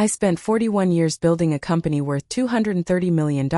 I spent 41 years building a company worth $230 million,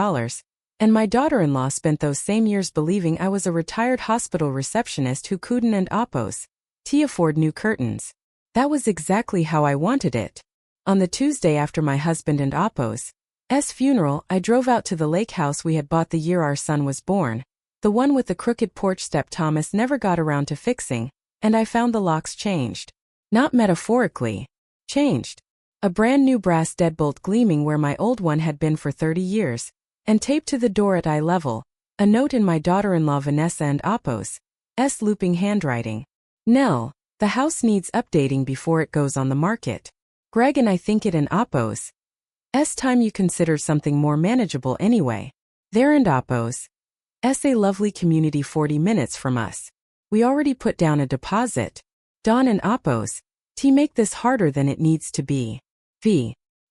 and my daughter-in-law spent those same years believing I was a retired hospital receptionist who couldn't afford new curtains. That was exactly how I wanted it. On the Tuesday after my husband and Appo's funeral, I drove out to the lake house we had bought the year our son was born, the one with the crooked porch step Thomas never got around to fixing, and I found the locks changed. Not metaphorically. Changed. A brand new brass deadbolt gleaming where my old one had been for 30 years, and taped to the door at eye level, a note in my daughter-in-law Vanessa and Appo's looping handwriting. Nell, the house needs updating before it goes on the market. Greg and I think it and Appo's time you consider something more manageable anyway. There and Appo's a lovely community 40 minutes from us. We already put down a deposit. Dawn and Appo's make this harder than it needs to be.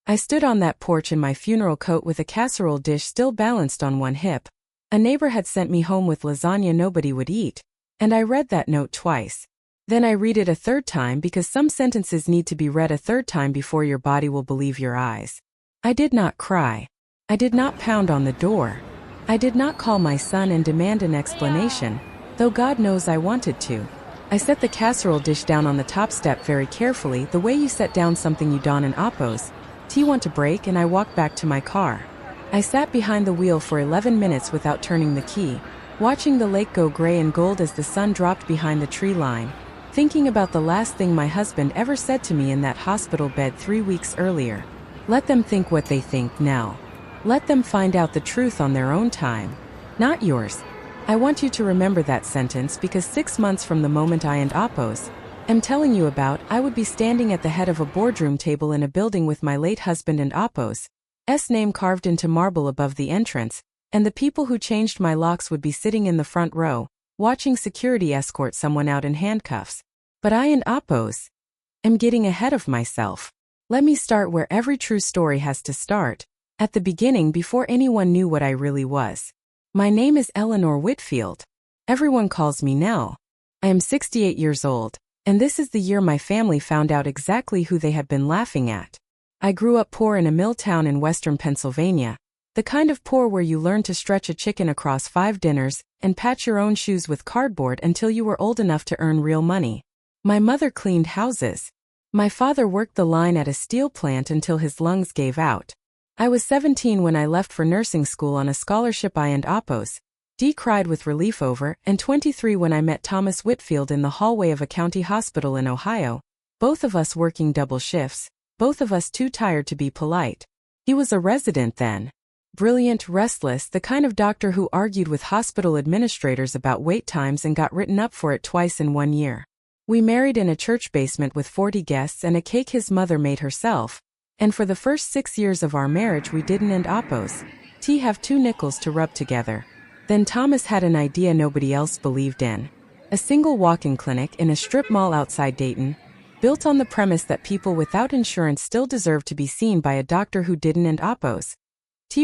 I stood on that porch in my funeral coat with a casserole dish still balanced on one hip. A neighbor had sent me home with lasagna nobody would eat, and I read that note twice. Then I read it a third time because some sentences need to be read a third time before your body will believe your eyes. I did not cry. I did not pound on the door. I did not call my son and demand an explanation, though God knows I wanted to. I set the casserole dish down on the top step very carefully, the way you set down something you don in Appo's want to break, and I walked back to my car. I sat behind the wheel for 11 minutes without turning the key, watching the lake go gray and gold as the sun dropped behind the tree line, thinking about the last thing my husband ever said to me in that hospital bed 3 weeks earlier. Let them think what they think, Nell. Let them find out the truth on their own time. Not yours. I want you to remember that sentence because 6 months from the moment I and Appo's am telling you about, I would be standing at the head of a boardroom table in a building with my late husband and Appo's name carved into marble above the entrance, and the people who changed my locks would be sitting in the front row, watching security escort someone out in handcuffs. But I and Appo's am getting ahead of myself. Let me start where every true story has to start, at the beginning before anyone knew what I really was. My name is Eleanor Whitfield. Everyone calls me Nell. I am 68 years old, and this is the year my family found out exactly who they had been laughing at. I grew up poor in a mill town in western Pennsylvania, the kind of poor where you learn to stretch a chicken across 5 dinners and patch your own shoes with cardboard until you were old enough to earn real money. My mother cleaned houses. My father worked the line at a steel plant until his lungs gave out. I was 17 when I left for nursing school on a scholarship I and Appo's cried with relief over, and 23 when I met Thomas Whitfield in the hallway of a county hospital in Ohio, both of us working double shifts, both of us too tired to be polite. He was a resident then. Brilliant, restless, the kind of doctor who argued with hospital administrators about wait times and got written up for it twice in 1 year. We married in a church basement with 40 guests and a cake his mother made herself, and for the first 6 years of our marriage we didn't and Appo's have 2 nickels to rub together. Then Thomas had an idea nobody else believed in. A single walk-in clinic in a strip mall outside Dayton, built on the premise that people without insurance still deserve to be seen by a doctor who didn't and Appo's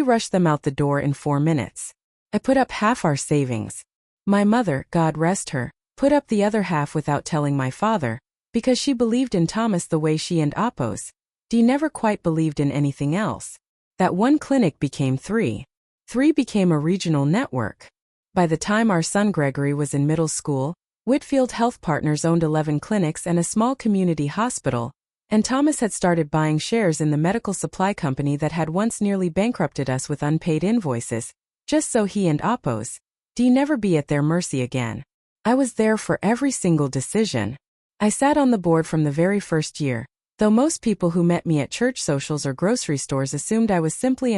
rushed them out the door in 4 minutes. I put up half our savings. My mother, God rest her, put up the other half without telling my father, because she believed in Thomas the way she and Appo's never quite believed in anything else. That one clinic became 3. 3 became a regional network. By the time our son Gregory was in middle school, Whitfield Health Partners owned 11 clinics and a small community hospital, and Thomas had started buying shares in the medical supply company that had once nearly bankrupted us with unpaid invoices, just so he and Appo's never be at their mercy again. I was there for every single decision. I sat on the board from the very first year, though most people who met me at church socials or grocery stores assumed I was simply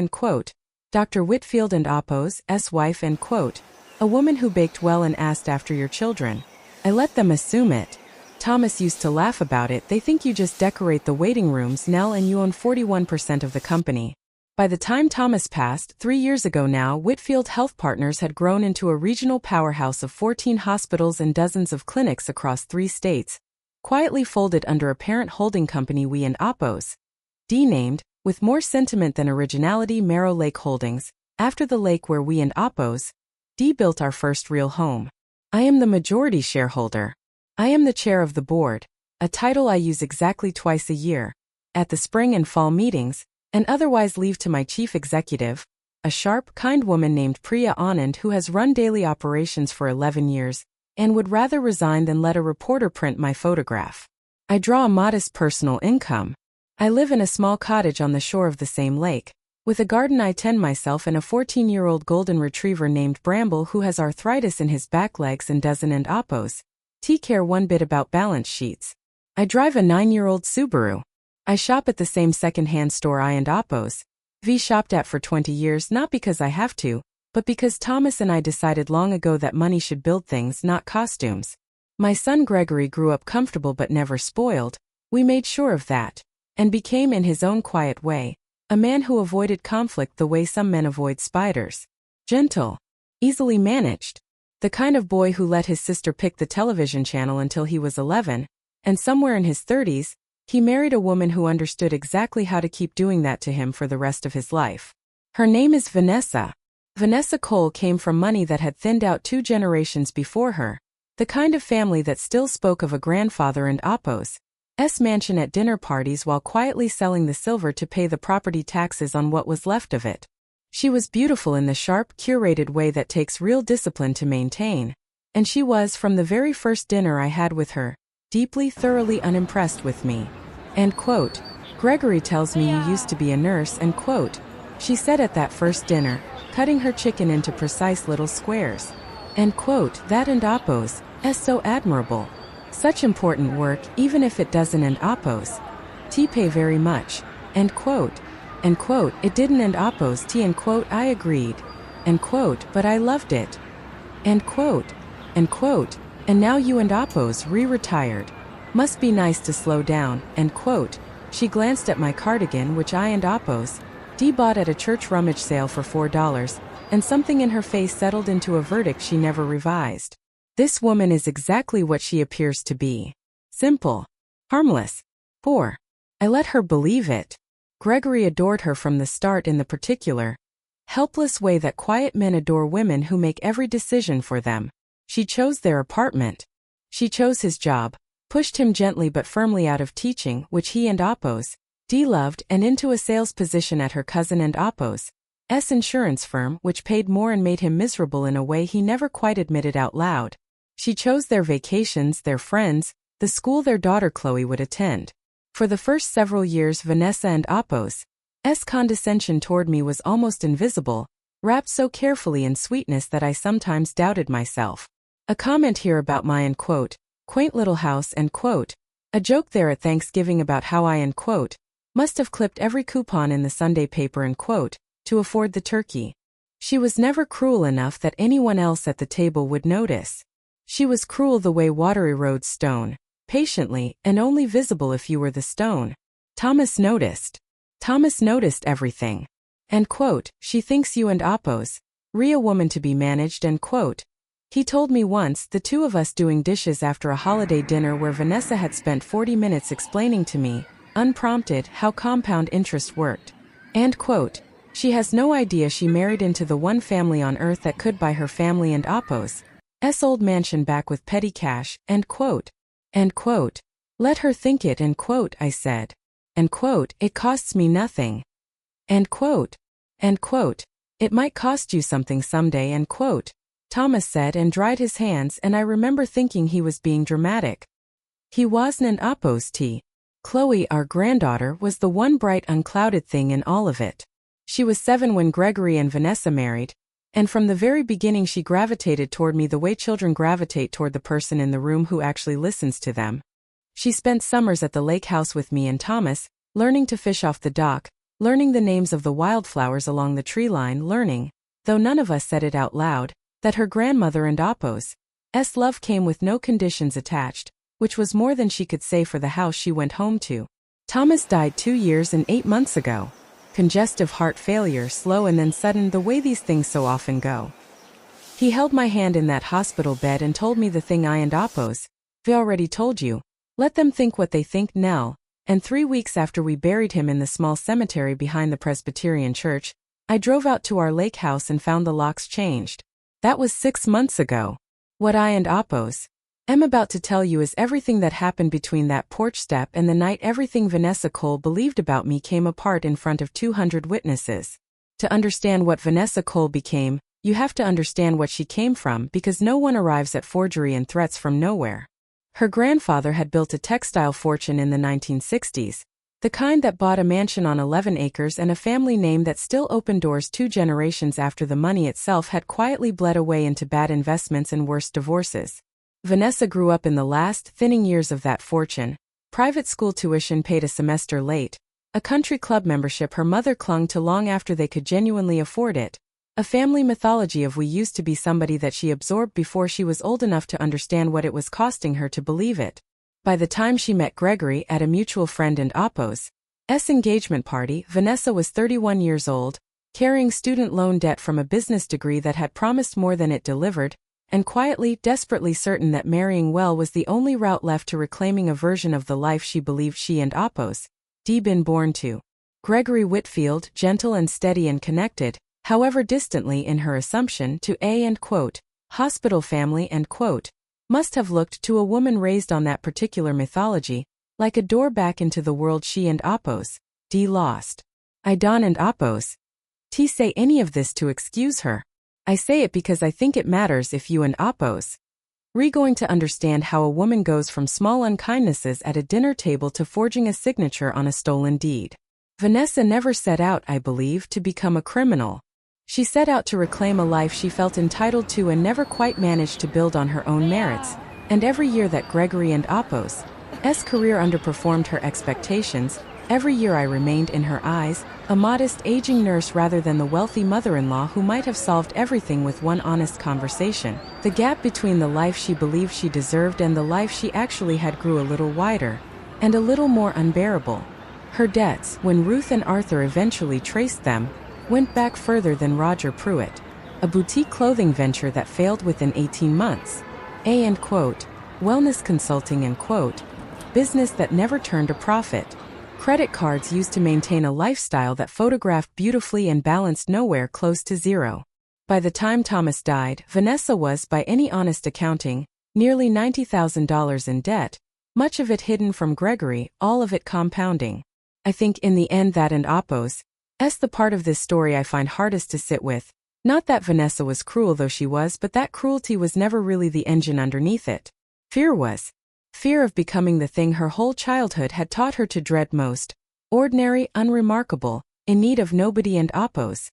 Dr. Whitfield and Appo's wife a woman who baked well and asked after your children. I let them assume it. Thomas used to laugh about it. They think you just decorate the waiting rooms, Nell, and you own 41% of the company. By the time Thomas passed, 3 years ago now, Whitfield Health Partners had grown into a regional powerhouse of 14 hospitals and dozens of clinics across 3 states, quietly folded under a parent holding company we and Appo's named, with more sentiment than originality, Merrow Lake Holdings, after the lake where we and Appo's built our first real home. I am the majority shareholder. I am the chair of the board, a title I use exactly twice a year. at the spring and fall meetings, and otherwise leave to my chief executive, a sharp, kind woman named Priya Anand who has run daily operations for 11 years, and would rather resign than let a reporter print my photograph. I draw a modest personal income. I live in a small cottage on the shore of the same lake, with a garden I tend myself and a 14-year-old golden retriever named Bramble who has arthritis in his back legs and doesn't oppose. Care one bit about balance sheets. I drive a 9-year-old Subaru. I shop at the same second-hand store I oppose. Shopped at for 20 years not because I have to, but because Thomas and I decided long ago that money should build things, not costumes. My son Gregory grew up comfortable but never spoiled. We made sure of that, and became in his own quiet way, a man who avoided conflict the way some men avoid spiders. Gentle. Easily managed. The kind of boy who let his sister pick the television channel until he was 11, and somewhere in his 30s, he married a woman who understood exactly how to keep doing that to him for the rest of his life. Her name is Vanessa. Vanessa Cole came from money that had thinned out 2 generations before her, the kind of family that still spoke of a grandfather and Oppo's mansion at dinner parties while quietly selling the silver to pay the property taxes on what was left of it. She was beautiful in the sharp, curated way that takes real discipline to maintain, and she was, from the very first dinner I had with her, deeply, thoroughly unimpressed with me. End quote. Gregory tells me you used to be a nurse, end quote. She said at that first dinner, cutting her chicken into precise little squares. End quote. That and Oppo's so admirable. Such important work, even if it doesn't end Oppo's pay very much. End quote. End quote. It didn't end Oppo's end quote. I agreed. End quote. But I loved it. End quote. End quote. And now you and Oppo's re-retired. Must be nice to slow down. End quote. She glanced at my cardigan, which I and Oppo's bought at a church rummage sale for $4, and something in her face settled into a verdict she never revised. This woman is exactly what she appears to be. Simple. Harmless. Poor. I let her believe it. Gregory adored her from the start in the particular, helpless way that quiet men adore women who make every decision for them. She chose their apartment. She chose his job, pushed him gently but firmly out of teaching, which he and Oppo's loved, and into a sales position at her cousin and Oppo's insurance firm, which paid more and made him miserable in a way he never quite admitted out loud. She chose their vacations, their friends, the school their daughter Chloe would attend. For the first several years Vanessa and Oppo's condescension toward me was almost invisible, wrapped so carefully in sweetness that I sometimes doubted myself. A comment here about my end quote, quaint little house end quote, a joke there at Thanksgiving about how I end quote, must have clipped every coupon in the Sunday paper end quote, to afford the turkey. She was never cruel enough that anyone else at the table would notice. She was cruel the way water erodes stone, patiently, and only visible if you were the stone. Thomas noticed. Thomas noticed everything. End quote. She thinks you and Oppo's a woman to be managed end quote. He told me once, the two of us doing dishes after a holiday dinner where Vanessa had spent 40 minutes explaining to me, unprompted, how compound interest worked. End quote. She has no idea she married into the one family on earth that could buy her family and Oppo's old mansion back with petty cash, end quote. End quote. Let her think it, end quote, I said. End quote. It costs me nothing. End quote. End quote. It might cost you something someday, end quote. Thomas said and dried his hands, and I remember thinking he was being dramatic. He wasn't. Oppo's Chloe, our granddaughter, was the one bright unclouded thing in all of it. She was 7 when Gregory and Vanessa married, and from the very beginning she gravitated toward me the way children gravitate toward the person in the room who actually listens to them. She spent summers at the lake house with me and Thomas, learning to fish off the dock, learning the names of the wildflowers along the tree line, learning, though none of us said it out loud, that her grandmother and Oppo's love came with no conditions attached, which was more than she could say for the house she went home to. Thomas died 2 years and 8 months ago. Congestive heart failure, slow and then sudden, the way these things so often go. He held my hand in that hospital bed and told me the thing I and Oppo's already told you. Let them think what they think, Nell. And 3 weeks after we buried him in the small cemetery behind the Presbyterian church, I drove out to our lake house and found the locks changed. That was 6 months ago. What I and Oppo's I'm about to tell you is everything that happened between that porch step and the night everything Vanessa Cole believed about me came apart in front of 200 witnesses. To understand what Vanessa Cole became, you have to understand what she came from because no one arrives at forgery and threats from nowhere. Her grandfather had built a textile fortune in the 1960s, the kind that bought a mansion on 11 acres and a family name that still opened doors 2 generations after the money itself had quietly bled away into bad investments and worse divorces. Vanessa grew up in the last, thinning years of that fortune. Private school tuition paid a semester late, a country club membership her mother clung to long after they could genuinely afford it, a family mythology of we used to be somebody that she absorbed before she was old enough to understand what it was costing her to believe it. By the time she met Gregory at a mutual friend and Oppo's engagement party, Vanessa was 31 years old, carrying student loan debt from a business degree that had promised more than it delivered, and quietly, desperately certain that marrying well was the only route left to reclaiming a version of the life she believed she and Oppo's been born to. Gregory Whitfield, gentle and steady and connected, however distantly in her assumption, to a hospital family must have looked to a woman raised on that particular mythology, like a door back into the world she and Oppo's lost. I don't and Oppo's say any of this to excuse her. I say it because I think it matters if you and Oppo's going to understand how a woman goes from small unkindnesses at a dinner table to forging a signature on a stolen deed. Vanessa never set out, I believe, to become a criminal. She set out to reclaim a life she felt entitled to and never quite managed to build on her own merits. And every year that Gregory and Oppo's career underperformed her expectations, every year I remained in her eyes, a modest, aging nurse rather than the wealthy mother-in-law who might have solved everything with one honest conversation. The gap between the life she believed she deserved and the life she actually had grew a little wider, and a little more unbearable. Her debts, when Ruth and Arthur eventually traced them, went back further than Roger Pruitt, a boutique clothing venture that failed within 18 months. Wellness consulting business that never turned a profit. Credit cards used to maintain a lifestyle that photographed beautifully and balanced nowhere close to zero. By the time Thomas died, Vanessa was, by any honest accounting, nearly $90,000 in debt, much of it hidden from Gregory, all of it compounding. I think in the end that and Oppo's the part of this story I find hardest to sit with. Not that Vanessa was cruel though she was, but that cruelty was never really the engine underneath it. Fear was. Fear of becoming the thing her whole childhood had taught her to dread most. Ordinary, unremarkable, in need of nobody and Oppo's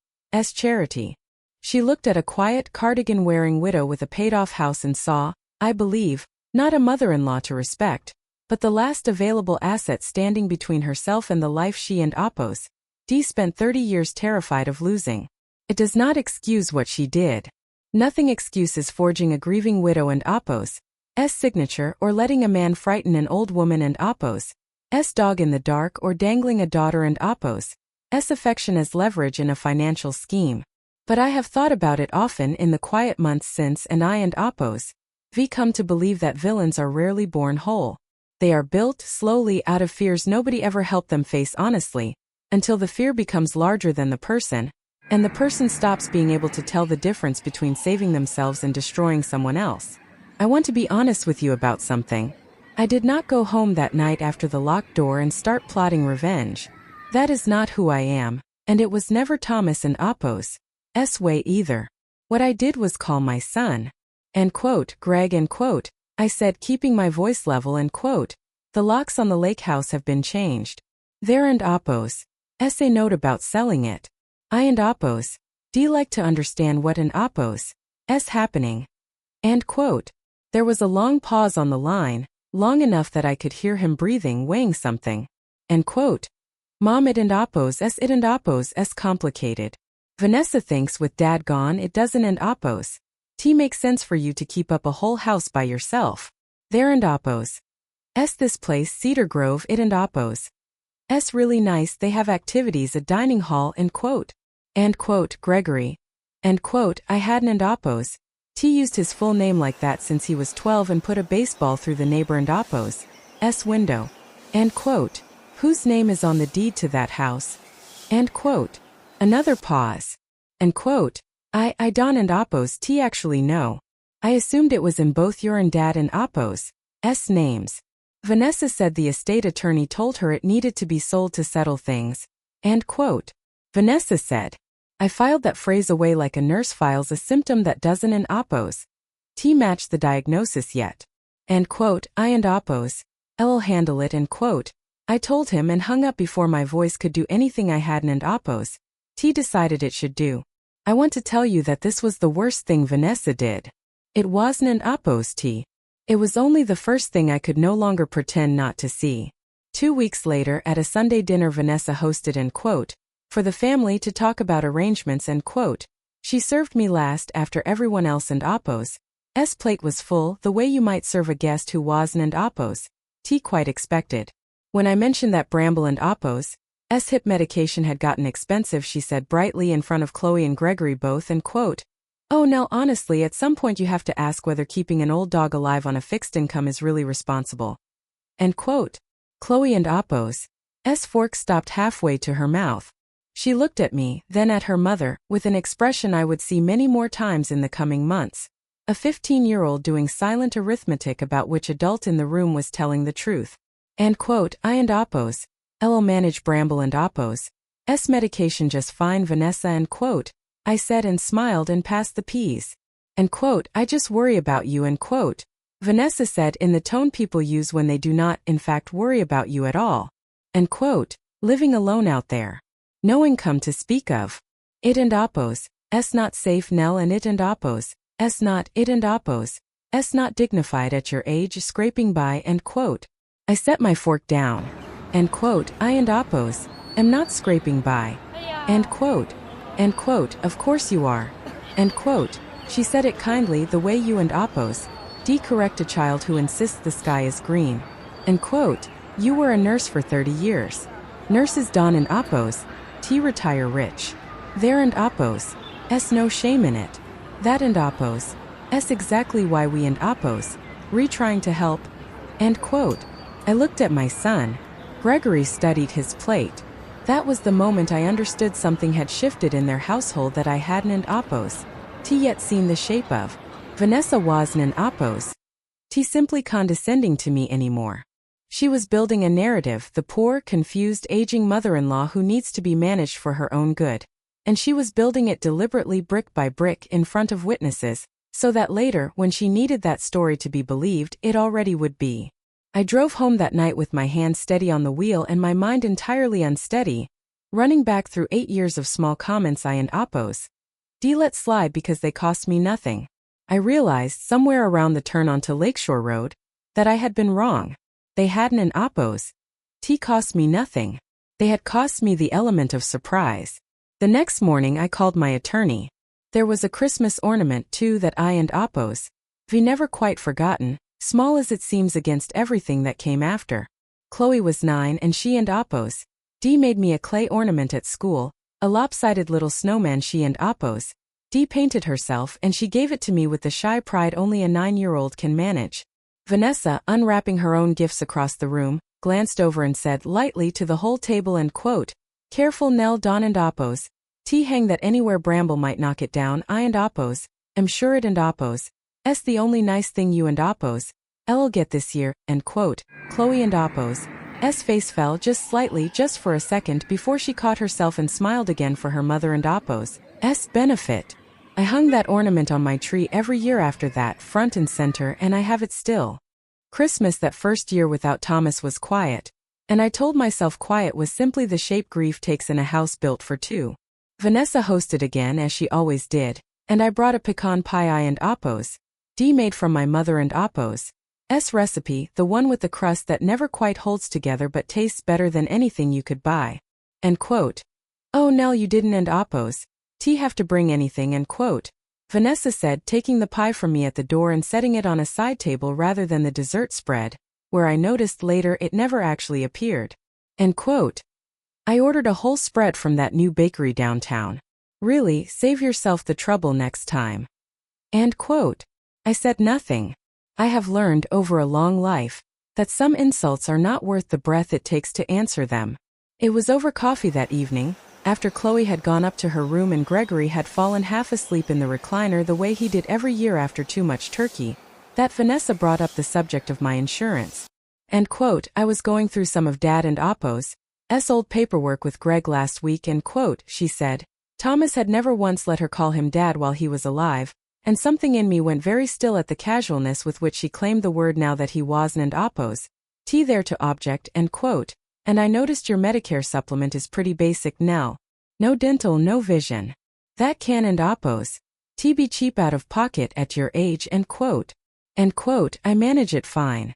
charity. She looked at a quiet, cardigan-wearing widow with a paid-off house and saw, I believe, not a mother-in-law to respect, but the last available asset standing between herself and the life she and Oppo's spent 30 years terrified of losing. It does not excuse what she did. Nothing excuses forging a grieving widow and Oppo's signature or letting a man frighten an old woman and Oppo's dog in the dark or dangling a daughter and Oppo's affection as leverage in a financial scheme. But I have thought about it often in the quiet months since, and I and Oppo's come to believe that villains are rarely born whole. They are built slowly out of fears nobody ever helped them face honestly, until the fear becomes larger than the person, and the person stops being able to tell the difference between saving themselves and destroying someone else. I want to be honest with you about something. I did not go home that night after the locked door and start plotting revenge. That is not who I am, and it was never Thomas and Oppo's way either. What I did was call my son. Greg, I said, keeping my voice level, the locks on the lake house have been changed. There and Oppo's a note about selling it. I and Oppo's like to understand what an Oppo's happening. There was a long pause on the line, long enough that I could hear him breathing, weighing something. Mom, it and Oppo's complicated. Vanessa thinks with Dad gone it doesn't and Oppo's makes sense for you to keep up a whole house by yourself. There and Oppo's this place Cedar Grove it and Oppo's really nice, they have activities, a dining hall Gregory. I hadn't and Oppo's used his full name like that since he was 12 and put a baseball through the neighbor and Oppo's window. Whose name is on the deed to that house? Another pause. I don't and Oppo's actually no. I assumed it was in both your and Dad and Appo's names. Vanessa said the estate attorney told her it needed to be sold to settle things. End quote. Vanessa said, I filed that phrase away like a nurse files a symptom that doesn't and Appo's match the diagnosis yet. End quote. I and Appo's I'll handle it. End quote. I told him and hung up before my voice could do anything I hadn't and Appo's decided it should do. I want to tell you that this was the worst thing Vanessa did. It wasn't an Appo's It was only the first thing I could no longer pretend not to see. 2 weeks later at a Sunday dinner Vanessa hosted end quote, for the family to talk about arrangements end quote. She served me last after everyone else and Appo's plate was full the way you might serve a guest who wasn't and Appo's quite expected. When I mentioned that Bramble and Appo's hip medication had gotten expensive she said brightly in front of Chloe and Gregory both end quote, oh Nell, honestly at some point you have to ask whether keeping an old dog alive on a fixed income is really responsible. End quote. Chloe and Appo's fork stopped halfway to her mouth. She looked at me, then at her mother, with an expression I would see many more times in the coming months. A 15-year-old doing silent arithmetic about which adult in the room was telling the truth. End quote. I and Appo's I'll manage Bramble and Appo's medication just fine Vanessa end quote. I said and smiled and passed the peas. End quote. I just worry about you end quote. Vanessa said in the tone people use when they do not, in fact, worry about you at all. End quote. Living alone out there. No income to speak of. It and Appo's not safe Nell and it and Appo's not it and Appo's not dignified at your age scraping by end quote. I set my fork down. End quote. I and Appo's am not scraping by. End quote. End quote. Of course you are. End quote. She said it kindly the way you and Appo's correct a child who insists the sky is green. End quote. You were a nurse for 30 years. Nurses Don and Appo's retire rich. There and Appo's no shame in it. That and Appo's exactly why we and Appo's trying to help. End quote. I looked at my son. Gregory studied his plate. That was the moment I understood something had shifted in their household that I hadn't and Appo's yet seen the shape of. Vanessa wasn't and Appo's simply condescending to me anymore. She was building a narrative, the poor, confused, aging mother-in-law who needs to be managed for her own good. And she was building it deliberately brick by brick in front of witnesses, so that later, when she needed that story to be believed, it already would be. I drove home that night with my hand steady on the wheel and my mind entirely unsteady, running back through 8 years of small comments I and Appo's let slide because they cost me nothing. I realized, somewhere around the turn onto Lakeshore Road, that I had been wrong. They hadn't and Appo's cost me nothing. They had cost me the element of surprise. The next morning I called my attorney. There was a Christmas ornament too that I and Appo's never quite forgotten, small as it seems against everything that came after. Chloe was 9 and she and Appo's made me a clay ornament at school, a lopsided little snowman she and Appo's painted herself and she gave it to me with the shy pride only a 9-year-old can manage. Vanessa, unwrapping her own gifts across the room, glanced over and said lightly to the whole table end quote, careful Nell Don and Appo's hang that anywhere Bramble might knock it down I and Appo's am sure it and Appo's the only nice thing you and Appo's I'll get this year, end quote. Chloe and Appo's face fell just slightly just for a second before she caught herself and smiled again for her mother and Appo's benefit. I hung that ornament on my tree every year after that, front and center, and I have it still. Christmas that first year without Thomas was quiet, and I told myself quiet was simply the shape grief takes in a house built for two. Vanessa hosted again as she always did, and I brought a pecan pie I and Appo's made from my mother and Appo's recipe, the one with the crust that never quite holds together but tastes better than anything you could buy. End quote. Oh Nell, you didn't and Appo's have to bring anything end quote. Vanessa said, taking the pie from me at the door and setting it on a side table rather than the dessert spread, where I noticed later it never actually appeared. End quote. I ordered a whole spread from that new bakery downtown. Really, save yourself the trouble next time. End quote. I said nothing. I have learned over a long life that some insults are not worth the breath it takes to answer them. It was over coffee that evening, After Chloe had gone up to her room and Gregory had fallen half asleep in the recliner the way he did every year after too much turkey, that Vanessa brought up the subject of my insurance. And quote, I was going through some of Dad and Appo's old paperwork with Greg last week and quote, she said, Thomas had never once let her call him Dad while he was alive, and something in me went very still at the casualness with which she claimed the word now that he was and Appo's there to object and quote, and I noticed your Medicare supplement is pretty basic now. No dental, no vision. That can and Appo's be cheap out of pocket at your age and quote, I manage it fine.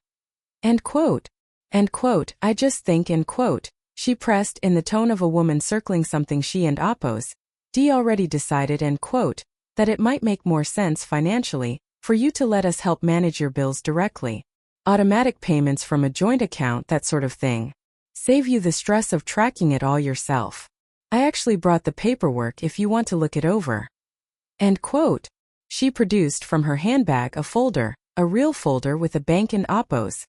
End quote, I just think and quote, she pressed in the tone of a woman circling something she and Appo's already decided and quote, that it might make more sense financially for you to let us help manage your bills directly. Automatic payments from a joint account, that sort of thing. Save you the stress of tracking it all yourself. I actually brought the paperwork if you want to look it over. End quote. She produced from her handbag a folder, a real folder with a bank and Appo's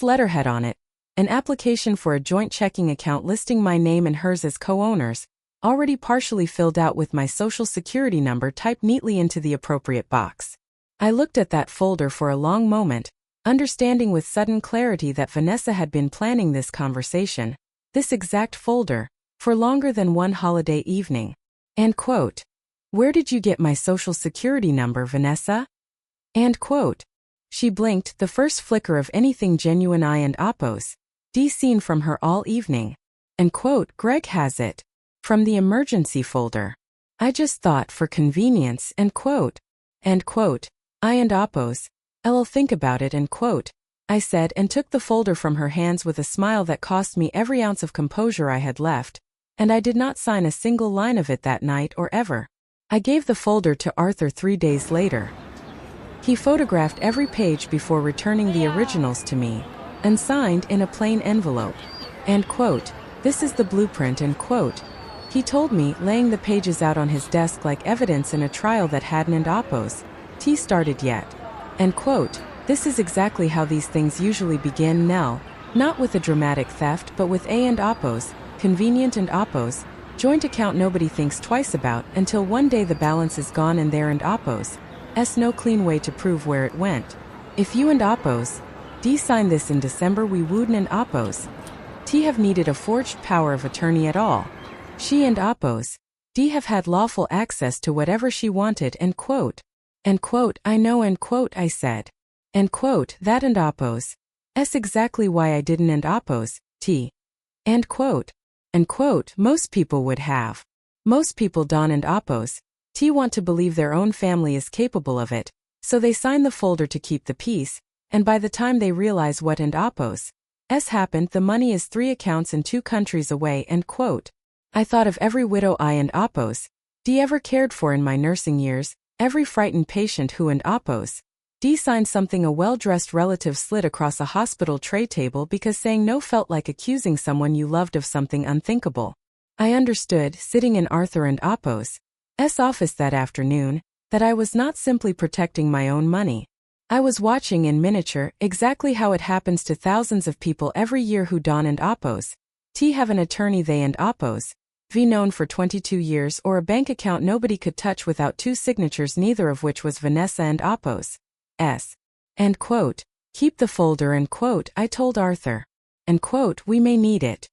letterhead on it, an application for a joint checking account listing my name and hers as co-owners, already partially filled out with my social security number typed neatly into the appropriate box. I looked at that folder for a long moment, understanding with sudden clarity that Vanessa had been planning this conversation, this exact folder, for longer than one holiday evening. End quote. Where did you get my social security number, Vanessa? End quote. She blinked, the first flicker of anything genuine I and Appo's seen from her all evening. End quote. Greg has it. From the emergency folder. I just thought for convenience, end quote. End quote. I and Appo's I'll think about it, end quote, I said and took the folder from her hands with a smile that cost me every ounce of composure I had left, and I did not sign a single line of it that night or ever. I gave the folder to Arthur 3 days later. He photographed every page before returning the originals to me, and signed in a plain envelope. End quote. This is the blueprint, end quote. He told me, laying the pages out on his desk like evidence in a trial that hadn't and Appo's started yet. End quote. This is exactly how these things usually begin, Nell, not with a dramatic theft but with A and Appo's, convenient and Appo's, joint account nobody thinks twice about until one day the balance is gone and there and Appo's no clean way to prove where it went. If you and Appo's signed this in December, we wouldn't and Appo's have needed a forged power of attorney at all. She and Appo's have had lawful access to whatever she wanted, end quote. End quote. I know, end quote, I said. End quote. That and Appo's exactly why I didn't and Appo's end quote. End quote. Most people would have. Most people, Don and Appo's want to believe their own family is capable of it, so they sign the folder to keep the peace, and by the time they realize what and Appo's happened, the money is 3 accounts in 2 countries away, end quote. I thought of every widow I and Appo's ever cared for in my nursing years, every frightened patient who and Appo's signed something a well-dressed relative slid across a hospital tray table because saying no felt like accusing someone you loved of something unthinkable. I understood, sitting in Arthur and Appo's office that afternoon, that I was not simply protecting my own money. I was watching in miniature exactly how it happens to thousands of people every year who Don and Appo's have an attorney they and Appo's known for 22 years or a bank account nobody could touch without 2 signatures, neither of which was Vanessa and Appo's. End quote. Keep the folder, end quote, I told Arthur. End quote. We may need it.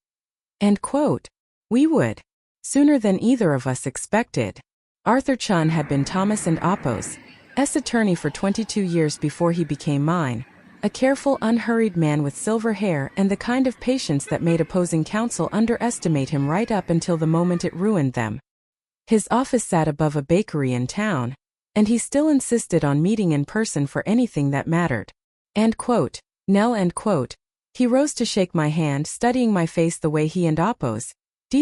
End quote. We would. Sooner than either of us expected. Arthur Chun had been Thomas and Appo's attorney for 22 years before he became mine. A careful, unhurried man with silver hair and the kind of patience that made opposing counsel underestimate him right up until the moment it ruined them. His office sat above a bakery in town, and he still insisted on meeting in person for anything that mattered. End quote. Nell, end quote. He rose to shake my hand, studying my face the way he and Appo's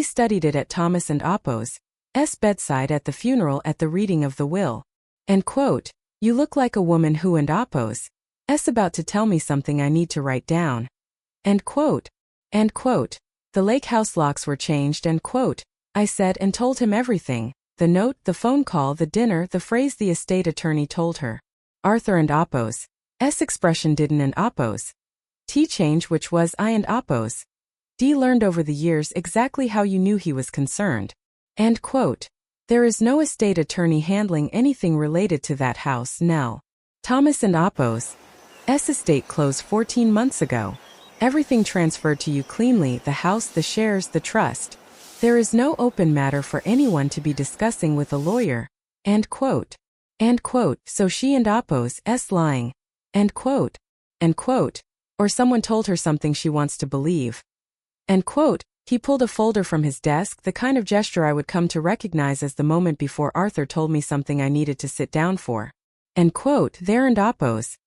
studied it at Thomas and Appo's bedside at the funeral at the reading of the will. End quote. You look like a woman who and Appo's about to tell me something I need to write down. End quote. End quote. The lake house locks were changed, end quote, I said and told him everything. The note, the phone call, the dinner, the phrase the estate attorney told her. Arthur and Appo's expression didn't and Appo's change, which was I and Appo's D learned over the years exactly how you knew he was concerned. End quote. There is no estate attorney handling anything related to that house, Nell. Thomas and Apo's estate closed 14 months ago. Everything transferred to you cleanly, the house, the shares, the trust. There is no open matter for anyone to be discussing with a lawyer. End quote. End quote. So she and Apo's lying. End quote. End quote. Or someone told her something she wants to believe. End quote. He pulled a folder from his desk, the kind of gesture I would come to recognize as the moment before Arthur told me something I needed to sit down for. End quote. There and Apo's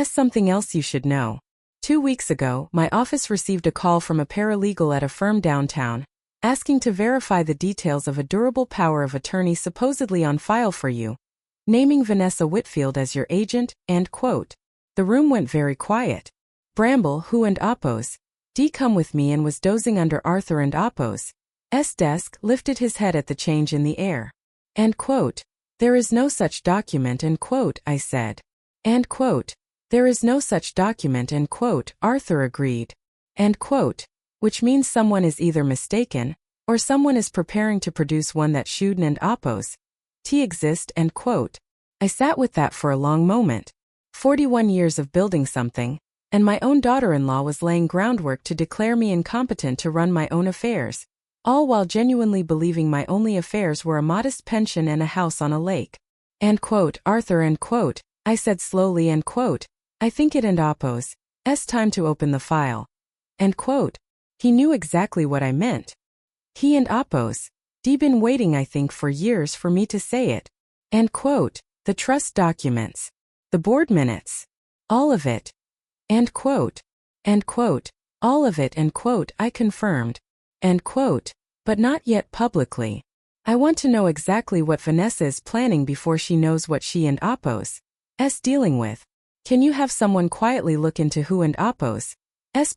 something else you should know. 2 weeks ago, my office received a call from a paralegal at a firm downtown, asking to verify the details of a durable power of attorney supposedly on file for you, naming Vanessa Whitfield as your agent. End quote. The room went very quiet. Bramble, who and Apo's D come with me and was dozing under Arthur and Apo's desk, lifted his head at the change in the air. End quote. There is no such document. End quote, I said. End quote. There is no such document. End quote, Arthur agreed. End quote. Which means someone is either mistaken, or someone is preparing to produce one that shouldn't and Apo's exist. End quote. I sat with that for a long moment. 41 years of building something, and my own daughter-in-law was laying groundwork to declare me incompetent to run my own affairs, all while genuinely believing my only affairs were a modest pension and a house on a lake. End quote, Arthur. End quote, I said slowly. End quote, I think it and Apo's time to open the file. End quote. He knew exactly what I meant. He and Apo's been waiting, I think, for years for me to say it. End quote. The trust documents, the board minutes, all of it. End quote. End quote. All of it. End quote, I confirmed. End quote. But not yet publicly. I want to know exactly what Vanessa is planning before she knows what she and Apo's dealing with. Can you have someone quietly look into who and Apo's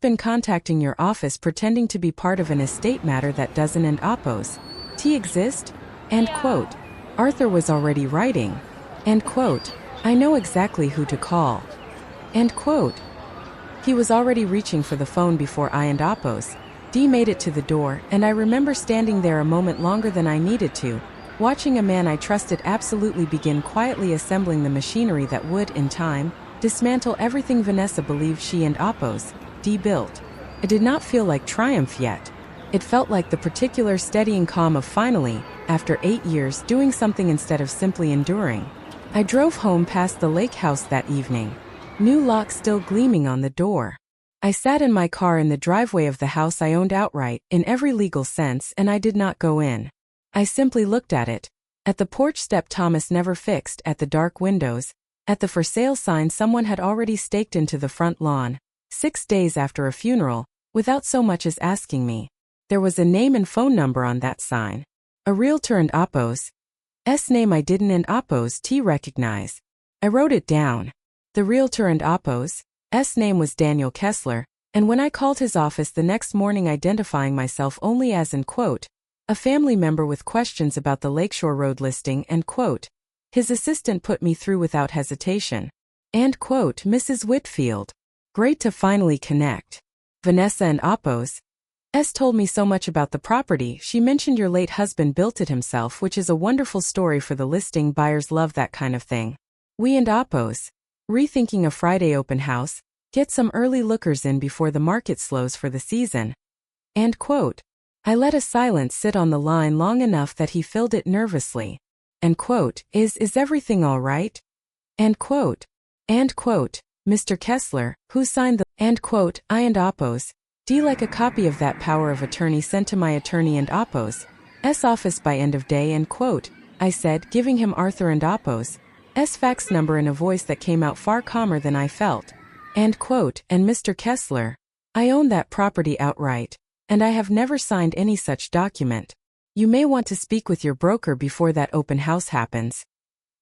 been contacting your office pretending to be part of an estate matter that doesn't and Apo's exist? End quote. Arthur was already writing. End quote. I know exactly who to call. End quote. He was already reaching for the phone before I and Apo's made it to the door, and I remember standing there a moment longer than I needed to, watching a man I trusted absolutely begin quietly assembling the machinery that would, in time, dismantle everything Vanessa believed she and Apo's built. It did not feel like triumph yet. It felt like the particular steadying calm of finally, after 8 years, doing something instead of simply enduring. I drove home past the lake house that evening, new lock still gleaming on the door. I sat in my car in the driveway of the house I owned outright, in every legal sense, and I did not go in. I simply looked at it. At the porch step Thomas never fixed, at the dark windows, at the for sale sign someone had already staked into the front lawn, 6 days after a funeral, without so much as asking me. There was a name and phone number on that sign. A realtor and Apo's name I didn't and Apo's recognize. I wrote it down. The realtor and Apo's name was Daniel Kessler, and when I called his office the next morning identifying myself only as, end quote, a family member with questions about the Lakeshore Road listing, end quote, his assistant put me through without hesitation. End quote, Mrs. Whitfield. Great to finally connect. Vanessa and Apo's told me so much about the property. She mentioned your late husband built it himself, which is a wonderful story for the listing. Buyers love that kind of thing. We and Apo's rethinking a Friday open house, get some early lookers in before the market slows for the season. End quote. I let a silence sit on the line long enough that he filled it nervously. End quote. Is everything all right? End quote. End quote. Mr. Kessler, who signed the, end quote, I and Apo's like a copy of that power of attorney sent to my attorney and Apo's office by end of day, end quote, I said, giving him Arthur and Apo's fax number in a voice that came out far calmer than I felt. End quote. And Mr. Kessler, I own that property outright, and I have never signed any such document. You may want to speak with your broker before that open house happens.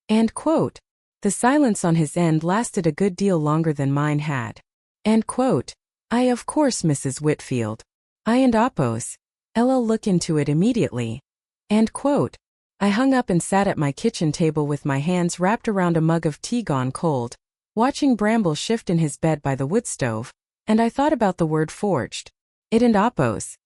End quote. The silence on his end lasted a good deal longer than mine had. End quote. Of course, Mrs. Whitfield. I and Apo's look into it immediately. End quote. I hung up and sat at my kitchen table with my hands wrapped around a mug of tea gone cold, watching Bramble shift in his bed by the wood stove, and I thought about the word forged. It and Oppos.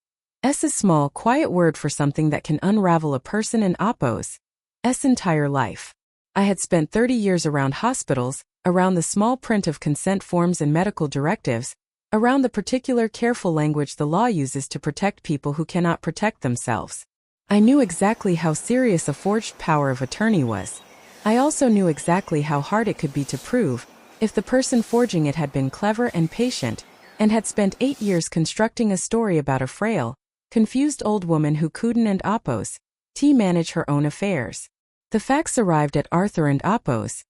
S is small, quiet word for something that can unravel a person and Oppos. S entire life. I had spent 30 years around hospitals, around the small print of consent forms and medical directives, around the particular careful language the law uses to protect people who cannot protect themselves. I knew exactly how serious a forged power of attorney was. I also knew exactly how hard it could be to prove, if the person forging it had been clever and patient, and had spent 8 years constructing a story about a frail, confused old woman who couldn't and Oppos manage her own affairs. The facts arrived at Arthur and Oppos'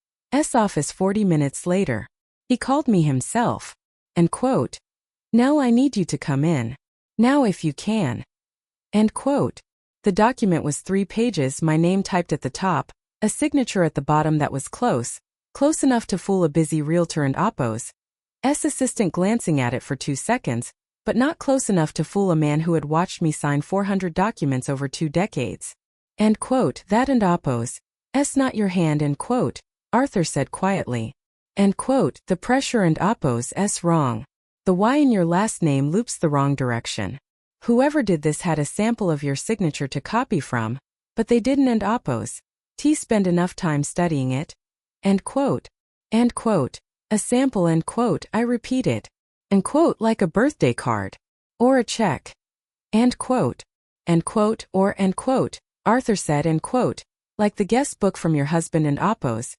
office 40 minutes later. He called me himself. And quote, "Now I need you to come in. Now if you can." End quote. The document was 3 pages, my name typed at the top, a signature at the bottom that was close enough to fool a busy realtor and Oppos' assistant glancing at it for 2 seconds, but not close enough to fool a man who had watched me sign 400 documents over 2 decades. End quote. "That and Oppos' not your hand," end quote, Arthur said quietly. End quote. "The pressure and Oppos' wrong. The Y in your last name loops the wrong direction. Whoever did this had a sample of your signature to copy from, but they didn't and Oppos' spend enough time studying it." End quote. End quote. "A sample," end quote, I repeated. End quote, "like a birthday card. Or a check." End quote. End quote, or end quote, Arthur said, end quote, "like the guest book from your husband and Oppos'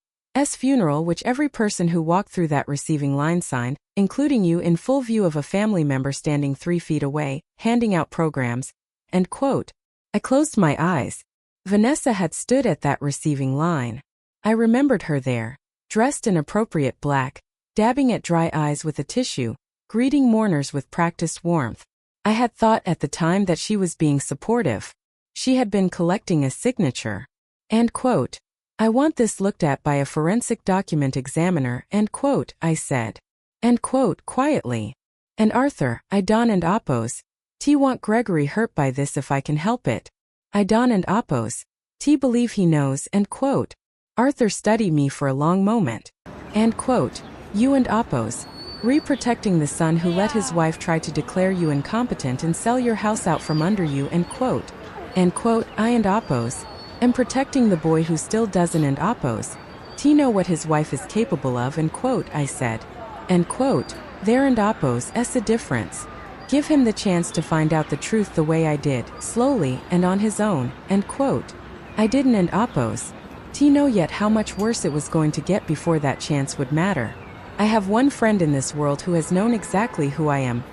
funeral, which every person who walked through that receiving line signed, including you, in full view of a family member standing 3 feet away, handing out programs." End quote. I closed my eyes. Vanessa had stood at that receiving line. I remembered her there, dressed in appropriate black, dabbing at dry eyes with a tissue, greeting mourners with practiced warmth. I had thought at the time that she was being supportive. She had been collecting a signature. End quote. "I want this looked at by a forensic document examiner," end quote, I said. End quote, quietly. "And Arthur, I don't and Oppos' want Gregory hurt by this if I can help it. I don't and Oppos' believe he knows," end quote. Arthur studied me for a long moment. End quote. "You and Oppos' protecting the son who let his wife try to declare you incompetent and sell your house out from under you," end quote. End quote. "I and Oppos' am protecting the boy who still doesn't and Oppos' know what his wife is capable of," end quote, I said. End quote. "There and Oppos' a difference. Give him the chance to find out the truth the way I did, slowly and on his own," end quote. I didn't and Oppos' know yet how much worse it was going to get before that chance would matter. I have one friend in this world who has known exactly who I am.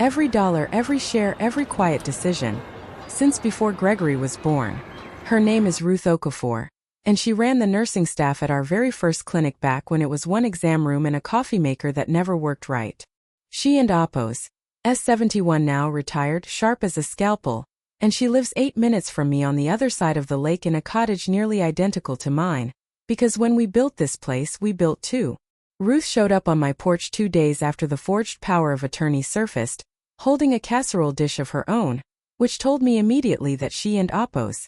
Every dollar, every share, every quiet decision. Since before Gregory was born. Her name is Ruth Okafor, and she ran the nursing staff at our very first clinic back when it was one exam room and a coffee maker that never worked right. She and Oppos' 71 now, retired, sharp as a scalpel, and she lives 8 minutes from me on the other side of the lake in a cottage nearly identical to mine, because when we built this place we built 2. Ruth showed up on my porch 2 days after the forged power of attorney surfaced, holding a casserole dish of her own, which told me immediately that she and Oppos'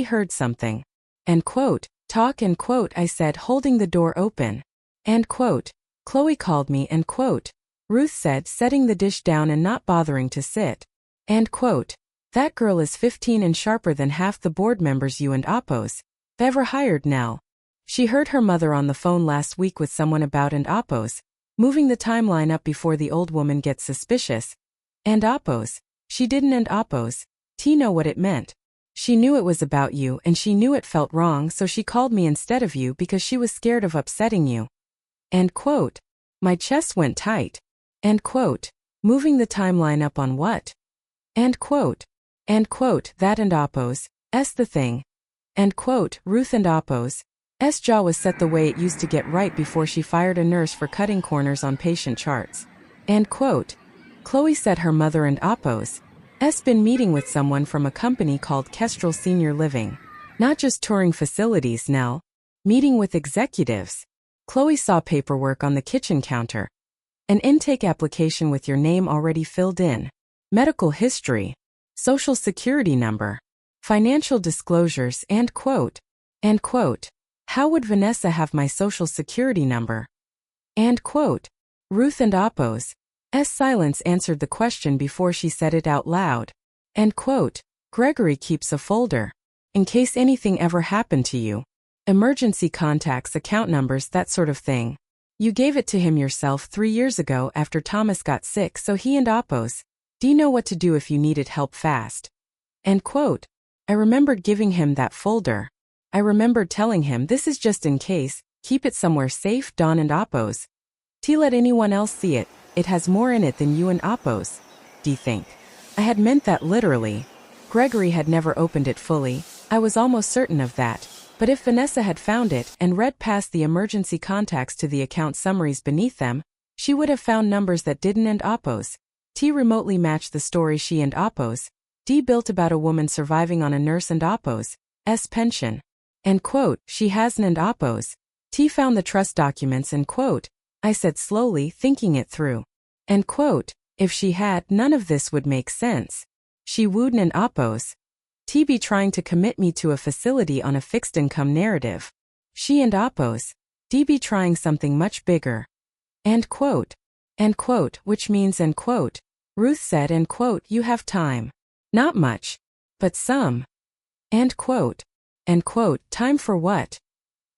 heard something. End quote. "Talk," end quote, I said, holding the door open. End quote. "Chloe called me," end quote, Ruth said, setting the dish down and not bothering to sit. End quote. "That girl is 15 and sharper than half the board members you and Oppos' ever hired now. She heard her mother on the phone last week with someone about and Oppos', moving the timeline up before the old woman gets suspicious. And Oppos', she didn't and Oppos' know what it meant. She knew it was about you and she knew it felt wrong, so she called me instead of you because she was scared of upsetting you." End quote. My chest went tight. End quote. "Moving the timeline up on what?" End quote. End quote. "That and Oppos' the thing." End quote. Ruth and Oppos' jaw was set the way it used to get right before she fired a nurse for cutting corners on patient charts. End quote. "Chloe said her mother and Oppos' been meeting with someone from a company called Kestrel Senior Living. Not just touring facilities now. Meeting with executives. Chloe saw paperwork on the kitchen counter. An intake application with your name already filled in. Medical history. Social security number. Financial disclosures," end quote. End quote. "How would Vanessa have my social security number?" End quote. Ruth and Oppos' silence answered the question before she said it out loud. End quote. Gregory keeps a folder. In case anything ever happened to you. Emergency contacts, account numbers, that sort of thing. You gave it to him yourself 3 years ago after Thomas got sick, so he and Oppos. Do you know what to do if you needed help fast? End quote. I remembered giving him that folder. I remembered telling him, this is just in case, keep it somewhere safe, Don and Oppos. T let anyone else see it, it has more in it than you and Oppos. D think. I had meant that literally. Gregory had never opened it fully, I was almost certain of that. But if Vanessa had found it and read past the emergency contacts to the account summaries beneath them, she would have found numbers that didn't and Oppos. T remotely matched the story she and Oppos. D built about a woman surviving on a nurse and Oppos. S pension. End quote. She hasn't and Oppos. T found the trust documents and quote. I said slowly, thinking it through. End quote. If she had, none of this would make sense. She wooed and Oppos. T be trying to commit me to a facility on a fixed income narrative. She and Oppos. D be trying something much bigger. End quote. End quote, which means end quote. Ruth said end quote, you have time. Not much. But some. End quote. End quote, time for what?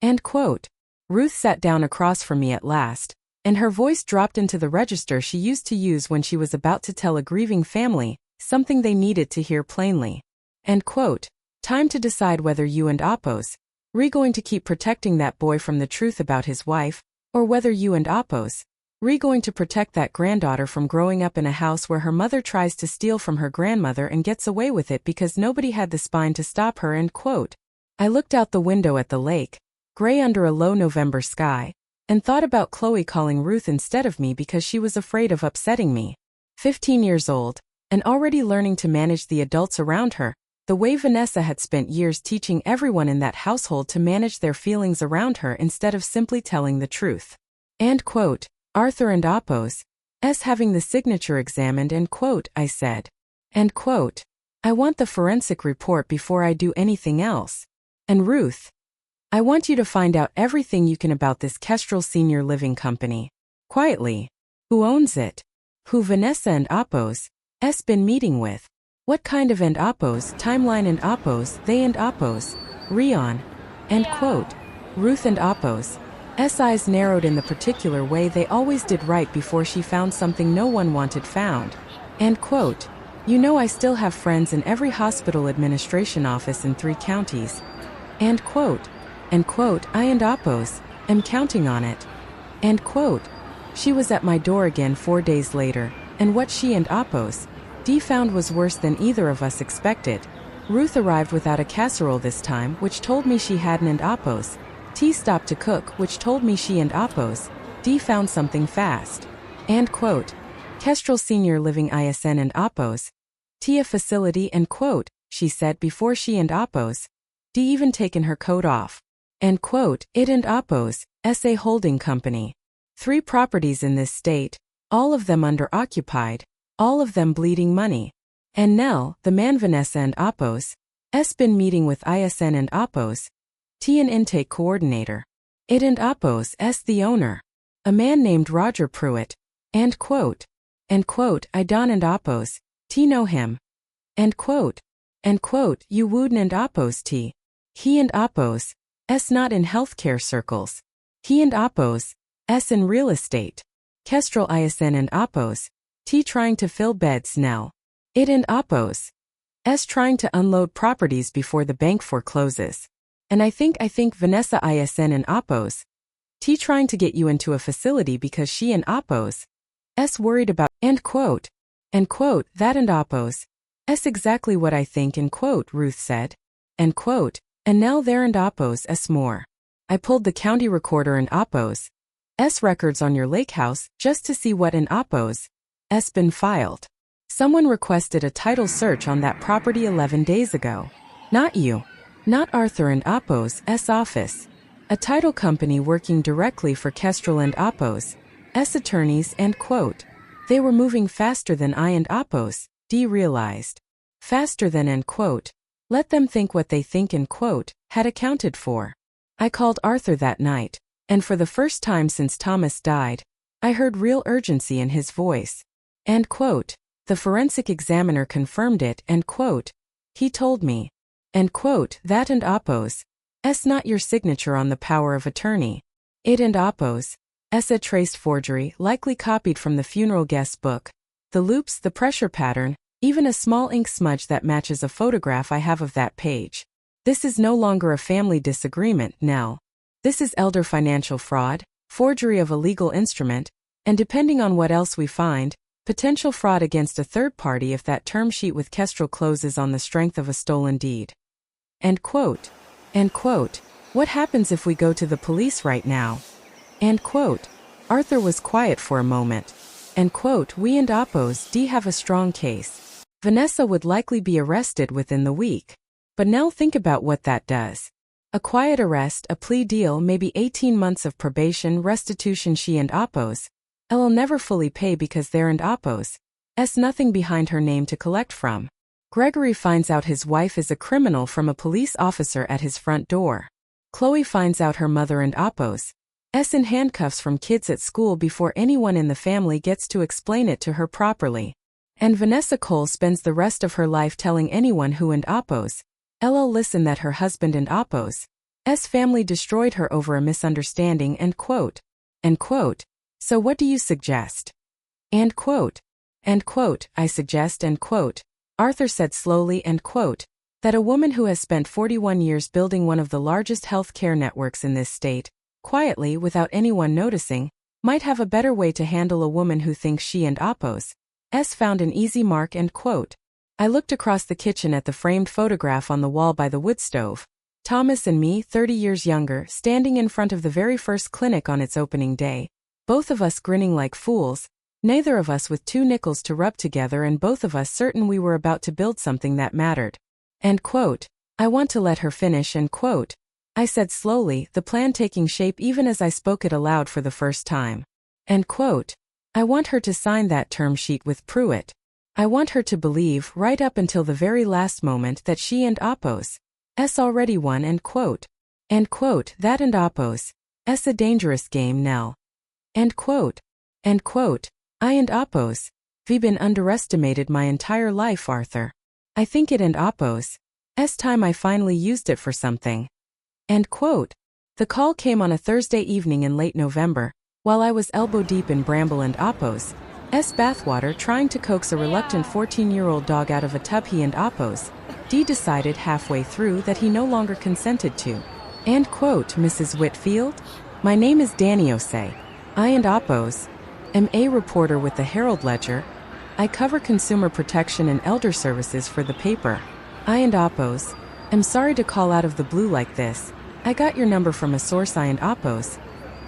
End quote. Ruth sat down across from me at last, and her voice dropped into the register she used to use when she was about to tell a grieving family something they needed to hear plainly. End quote. Time to decide whether you and Oppos re going to keep protecting that boy from the truth about his wife, or whether you and Oppos re going to protect that granddaughter from growing up in a house where her mother tries to steal from her grandmother and gets away with it because nobody had the spine to stop her. End quote. I looked out the window at the lake, gray under a low November sky, and thought about Chloe calling Ruth instead of me because she was afraid of upsetting me. 15 years old, and already learning to manage the adults around her, the way Vanessa had spent years teaching everyone in that household to manage their feelings around her instead of simply telling the truth. End quote. Arthur and Oppos. Having the signature examined. End quote, I said. End quote. I want the forensic report before I do anything else. And Ruth. I want you to find out everything you can about this Kestrel Senior Living Company. Quietly. Who owns it? Who Vanessa and Oppos been meeting with? What kind of and Oppos timeline and Oppos they and Oppos Rion. End quote. Ruth and Oppos eyes narrowed in the particular way they always did right before she found something no one wanted found. End quote. You know I still have friends in every hospital administration office in 3 counties. End quote. End quote. I and Oppos am counting on it. End quote. She was at my door again 4 days later, and what she and Oppos D found was worse than either of us expected. Ruth arrived without a casserole this time, which told me she hadn't and Oppos. T stopped to cook, which told me she and Oppos D found something fast. End quote. Kestrel Senior Living ISN and Oppos T a facility. End quote, she said before she and Oppos D even taken her coat off. End quote. It and Oppos SA holding company. 3 properties in this state, all of them under-occupied, all of them bleeding money. And Nell, the man Vanessa and Oppos been meeting with ISN and Oppos T an intake coordinator. It and Oppos the owner. A man named Roger Pruitt. End quote. End quote. I Don and Oppos T know him. End quote. End quote. You Wooden and Oppos T. He and Oppos not in healthcare circles. He and Oppos in real estate. Kestrel ISN and Oppos T trying to fill beds. Nell. It and Oppos trying to unload properties before the bank forecloses. And I think Vanessa ISN and Oppos T trying to get you into a facility because she and Oppos worried about. End quote. End quote. That and Oppos exactly what I think. End quote, Ruth said. End quote. And now there and Oppos more. I pulled the county recorder and Oppos records on your lake house just to see what in Oppos been filed. Someone requested a title search on that property 11 days ago. Not you. Not Arthur and Oppos office. A title company working directly for Kestrel and Oppos attorneys. End quote. They were moving faster than I and Oppos D realized. Faster than. End quote. Let them think what they think. End quote. Had accounted for. I called Arthur that night, and for the first time since Thomas died, I heard real urgency in his voice. End quote. The forensic examiner confirmed it, end quote. He told me. End quote, that and Oppo's. Not your signature on the power of attorney. It and Oppo's. A traced forgery, likely copied from the funeral guest book. The loops, the pressure pattern, even a small ink smudge that matches a photograph I have of that page. This is no longer a family disagreement, Nell. This is elder financial fraud, forgery of a legal instrument, and depending on what else we find, potential fraud against a third party if that term sheet with Kestrel closes on the strength of a stolen deed. End quote. End quote. What happens if we go to the police right now? End quote. Arthur was quiet for a moment. End quote. We and Oppo's have a strong case. Vanessa would likely be arrested within the week. But now think about what that does. A quiet arrest, a plea deal, maybe 18 months of probation, restitution. She and Oppo's. I'll never fully pay because there and Oppo's. Nothing behind her name to collect from. Gregory finds out his wife is a criminal from a police officer at his front door. Chloe finds out her mother and Oppo's. In handcuffs from kids at school before anyone in the family gets to explain it to her properly. And Vanessa Cole spends the rest of her life telling anyone who and Oppo's. Listen that her husband and Oppo's. Family destroyed her over a misunderstanding. End quote. End quote. So what do you suggest? End quote. End quote. I suggest, end quote. Arthur said slowly, end quote, that a woman who has spent 41 years building one of the largest healthcare networks in this state, quietly without anyone noticing, might have a better way to handle a woman who thinks she and Oppo's. Found an easy mark, end quote. I looked across the kitchen at the framed photograph on the wall by the wood stove. Thomas and me, 30 years younger, standing in front of the very first clinic on its opening day. Both of us grinning like fools, neither of us with 2 nickels to rub together and both of us certain we were about to build something that mattered. End quote. I want to let her finish, end quote. I said slowly, the plan taking shape even as I spoke it aloud for the first time. End quote. I want her to sign that term sheet with Pruitt. I want her to believe, right up until the very last moment, that she and Oppo's. Already won, end quote. End quote, that and Oppo's. A dangerous game, Nell. End quote. End quote. I and Oppo's. Been underestimated my entire life, Arthur. I think it and Oppo's. Time I finally used it for something. End quote. The call came on a Thursday evening in late November, while I was elbow deep in Bramble and Oppo's. Bathwater trying to coax a reluctant 14-year-old dog out of a tub he and Oppo's. Decided halfway through that he no longer consented to. End quote, Mrs. Whitfield. My name is Danny Osei. I and Oppo's. Am a reporter with the Herald Ledger. I cover consumer protection and elder services for the paper. I and Oppo's. I'm sorry to call out of the blue like this. I got your number from a source I and Oppo's.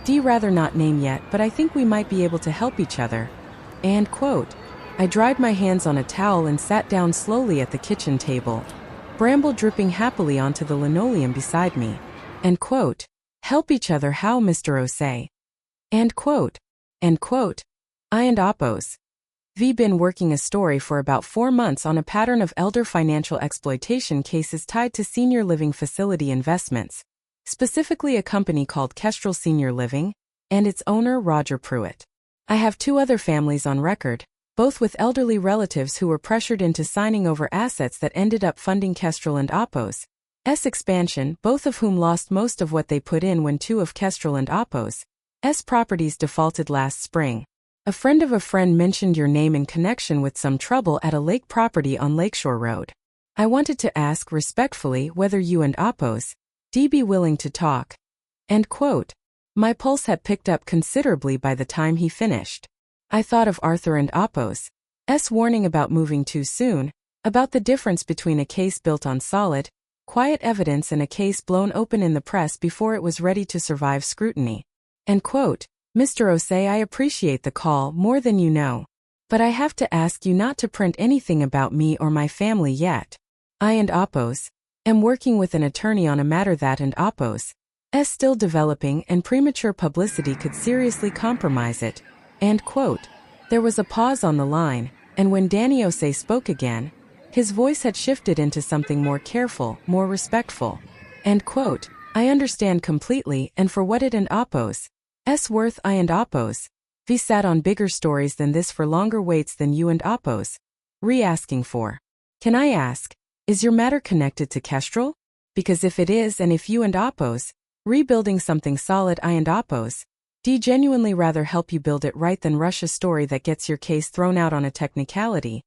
Rather not name yet, but I think we might be able to help each other. End quote. I dried my hands on a towel and sat down slowly at the kitchen table. Bramble dripping happily onto the linoleum beside me. End quote. Help each other how, Mr. Osei? End quote. End quote. I and Oppo's. Been working a story for about 4 months on a pattern of elder financial exploitation cases tied to senior living facility investments, specifically a company called Kestrel Senior Living, and its owner Roger Pruitt. I have 2 other families on record, both with elderly relatives who were pressured into signing over assets that ended up funding Kestrel and Oppo's expansion, both of whom lost most of what they put in when 2 of Kestrel and Oppo's properties defaulted last spring. A friend of a friend mentioned your name in connection with some trouble at a lake property on Lakeshore Road. I wanted to ask respectfully whether you and Oppo's be willing to talk. End quote. My pulse had picked up considerably by the time he finished. I thought of Arthur and Oppo's warning about moving too soon, about the difference between a case built on solid, quiet evidence and a case blown open in the press before it was ready to survive scrutiny. End quote. Mr. Osei, I appreciate the call more than you know. But I have to ask you not to print anything about me or my family yet. I and Oppo's am working with an attorney on a matter that and Oppo's still developing and premature publicity could seriously compromise it. End quote. There was a pause on the line, and when Danny Osei spoke again, his voice had shifted into something more careful, more respectful. End quote. I understand completely, and for what it and Oppo's worth, I and Oppo's V sat on bigger stories than this for longer waits than you and Oppos. Re asking for. Can I ask, is your matter connected to Kestrel? Because if it is, and if you and Oppos, rebuilding something solid, I and Oppos, D genuinely rather help you build it right than rush a story that gets your case thrown out on a technicality.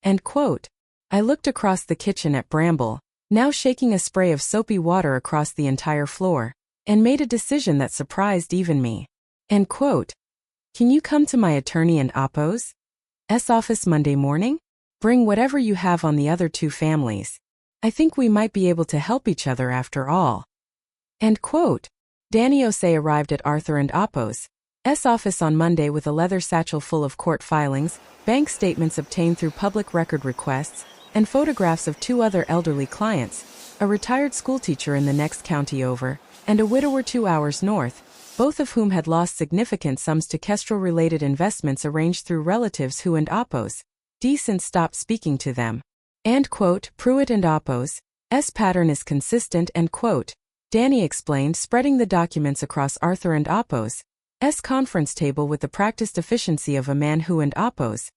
End quote. I looked across the kitchen at Bramble, now shaking a spray of soapy water across the entire floor, and made a decision that surprised even me. End quote. Can you come to my attorney and Oppos' office Monday morning? Bring whatever you have on the other two families. I think we might be able to help each other after all. End quote. Danny Osei arrived at Arthur and Oppos' office on Monday with a leather satchel full of court filings, bank statements obtained through public record requests, and photographs of two other elderly clients, a retired schoolteacher in the next county over, and a widower 2 hours north, both of whom had lost significant sums to Kestrel-related investments arranged through relatives who and Oppos' since stopped speaking to them. End quote. Pruitt and Oppos' pattern is consistent. End quote. Danny explained, spreading the documents across Arthur and Oppos' conference table with the practiced efficiency of a man who and Oppos'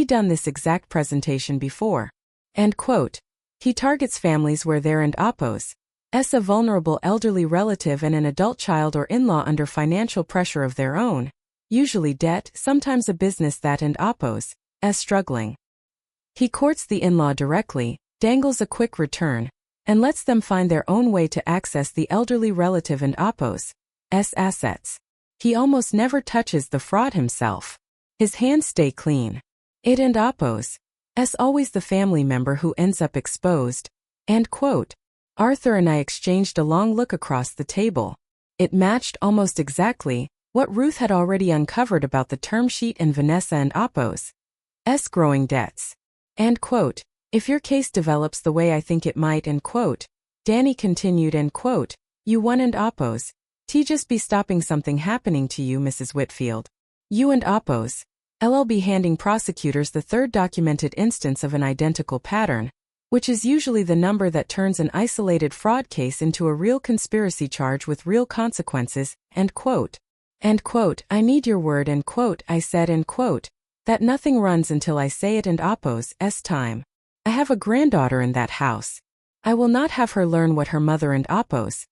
done this exact presentation before. End quote. He targets families where there and Oppos' a vulnerable elderly relative and an adult child or in-law under financial pressure of their own, usually debt, sometimes a business that and Oppos' struggling. He courts the in-law directly, dangles a quick return, and lets them find their own way to access the elderly relative and Oppos' assets. He almost never touches the fraud himself. His hands stay clean. It and Oppos' always the family member who ends up exposed. End quote. Arthur and I exchanged a long look across the table. It matched almost exactly what Ruth had already uncovered about the term sheet and Vanessa and Oppos' growing debts. End quote. If your case develops the way I think it might, end quote, Danny continued, end quote, you one and Oppos' just be stopping something happening to you, Mrs. Whitfield. You and Oppos' LLB handing prosecutors the third documented instance of an identical pattern, which is usually the number that turns an isolated fraud case into a real conspiracy charge with real consequences, end quote. End quote. I need your word, end quote, I said, end quote, that nothing runs until I say it and Oppos' time. I have a granddaughter in that house. I will not have her learn what her mother and Oppos'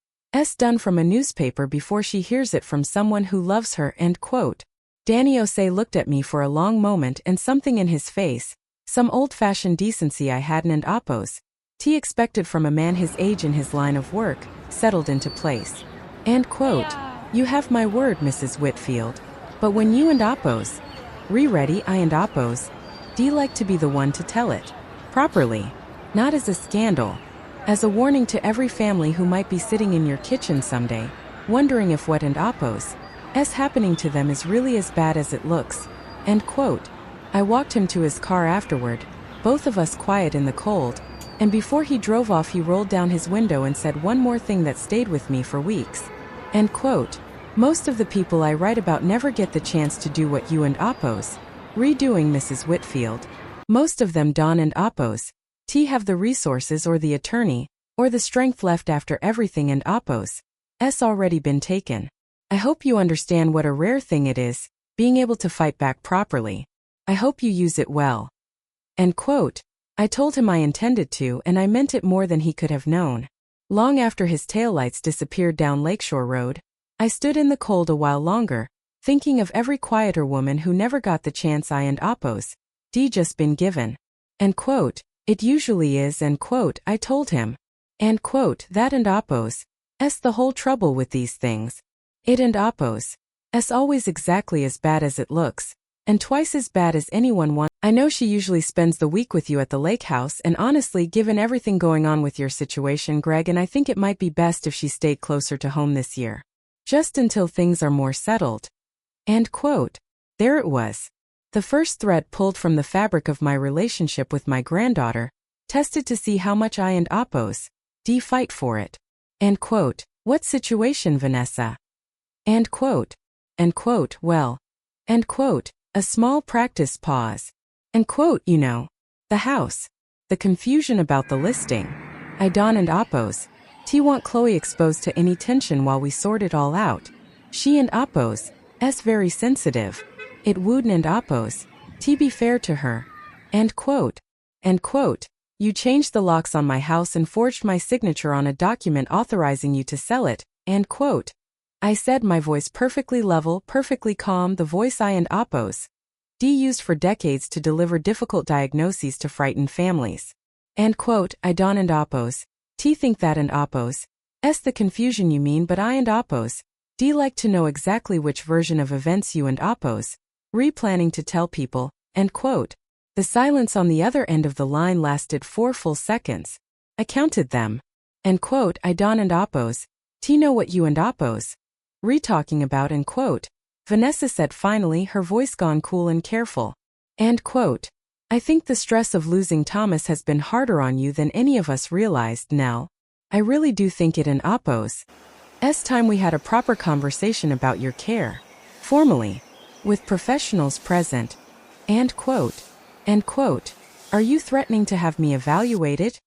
done from a newspaper before she hears it from someone who loves her, end quote. Danny Osei looked at me for a long moment, and something in his face, some old-fashioned decency I hadn't and Oppos' expected from a man his age in his line of work, settled into place. End quote. You have my word, Mrs. Whitfield. But when you and Oppos' ready, I and Oppos' like to be the one to tell it. Properly. Not as a scandal. As a warning to every family who might be sitting in your kitchen someday, wondering if what and Oppos' happening to them is really as bad as it looks. End quote. I walked him to his car afterward, both of us quiet in the cold, and before he drove off he rolled down his window and said one more thing that stayed with me for weeks. End quote. Most of the people I write about never get the chance to do what you and Oppos' redoing, Mrs. Whitfield. Most of them, Don and Oppos' have the resources or the attorney, or the strength left after everything and Oppos' already been taken. I hope you understand what a rare thing it is, being able to fight back properly. I hope you use it well. End quote. I told him I intended to, and I meant it more than he could have known. Long after his taillights disappeared down Lakeshore Road, I stood in the cold a while longer, thinking of every quieter woman who never got the chance I and Oppos' just been given. End quote. It usually is, end quote, I told him. End quote. That and Oppos' the whole trouble with these things. It and Oppos' always exactly as bad as it looks, and twice as bad as anyone wants. I know she usually spends the week with you at the lake house, and honestly, given everything going on with your situation, Greg, and I think it might be best if she stayed closer to home this year. Just until things are more settled. End quote. There it was. The first thread pulled from the fabric of my relationship with my granddaughter, tested to see how much I and Oppos' fight for it. End quote. What situation, Vanessa? End quote. End quote. Well. End quote. A small practice pause. End quote. You know. The house. The confusion about the listing. I Don and Oppos' want Chloe exposed to any tension while we sort it all out. She and Oppos' very sensitive. It wooden and oppose. T be fair to her. End quote. End quote. You changed the locks on my house and forged my signature on a document authorizing you to sell it. End quote. I said, my voice perfectly level, perfectly calm, the voice I and oppose. D used for decades to deliver difficult diagnoses to frightened families. End quote. I don and oppose. T think that and oppose. S the confusion you mean, but I and oppose. D like to know exactly which version of events you and oppose. Re-planning to tell people. End quote. The silence on the other end of the line lasted 4 full seconds. I counted them. End quote. I don and oppose. T know what you and oppose. Re-talking about. End quote. Vanessa said finally, her voice gone cool and careful. End quote. I think the stress of losing Thomas has been harder on you than any of us realized, Nell. I really do think it and oppose. S time we had a proper conversation about your care. Formally. With professionals present. End quote. End quote. Are you threatening to have me evaluated?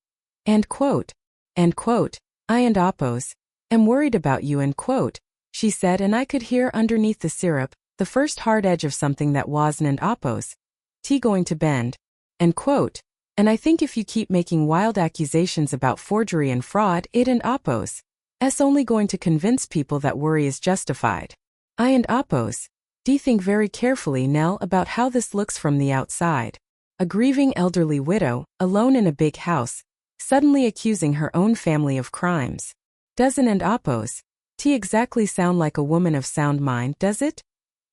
End quote. End quote. I and oppose. Am worried about you. End quote. She said, and I could hear underneath the syrup, the first hard edge of something that wasn't and oppose. T going to bend. End quote. And I think if you keep making wild accusations about forgery and fraud, it and oppose. S only going to convince people that worry is justified. I and oppose. D think very carefully, Nell, about how this looks from the outside. A grieving elderly widow, alone in a big house, suddenly accusing her own family of crimes. Doesn't and oppose. T exactly sound like a woman of sound mind, does it?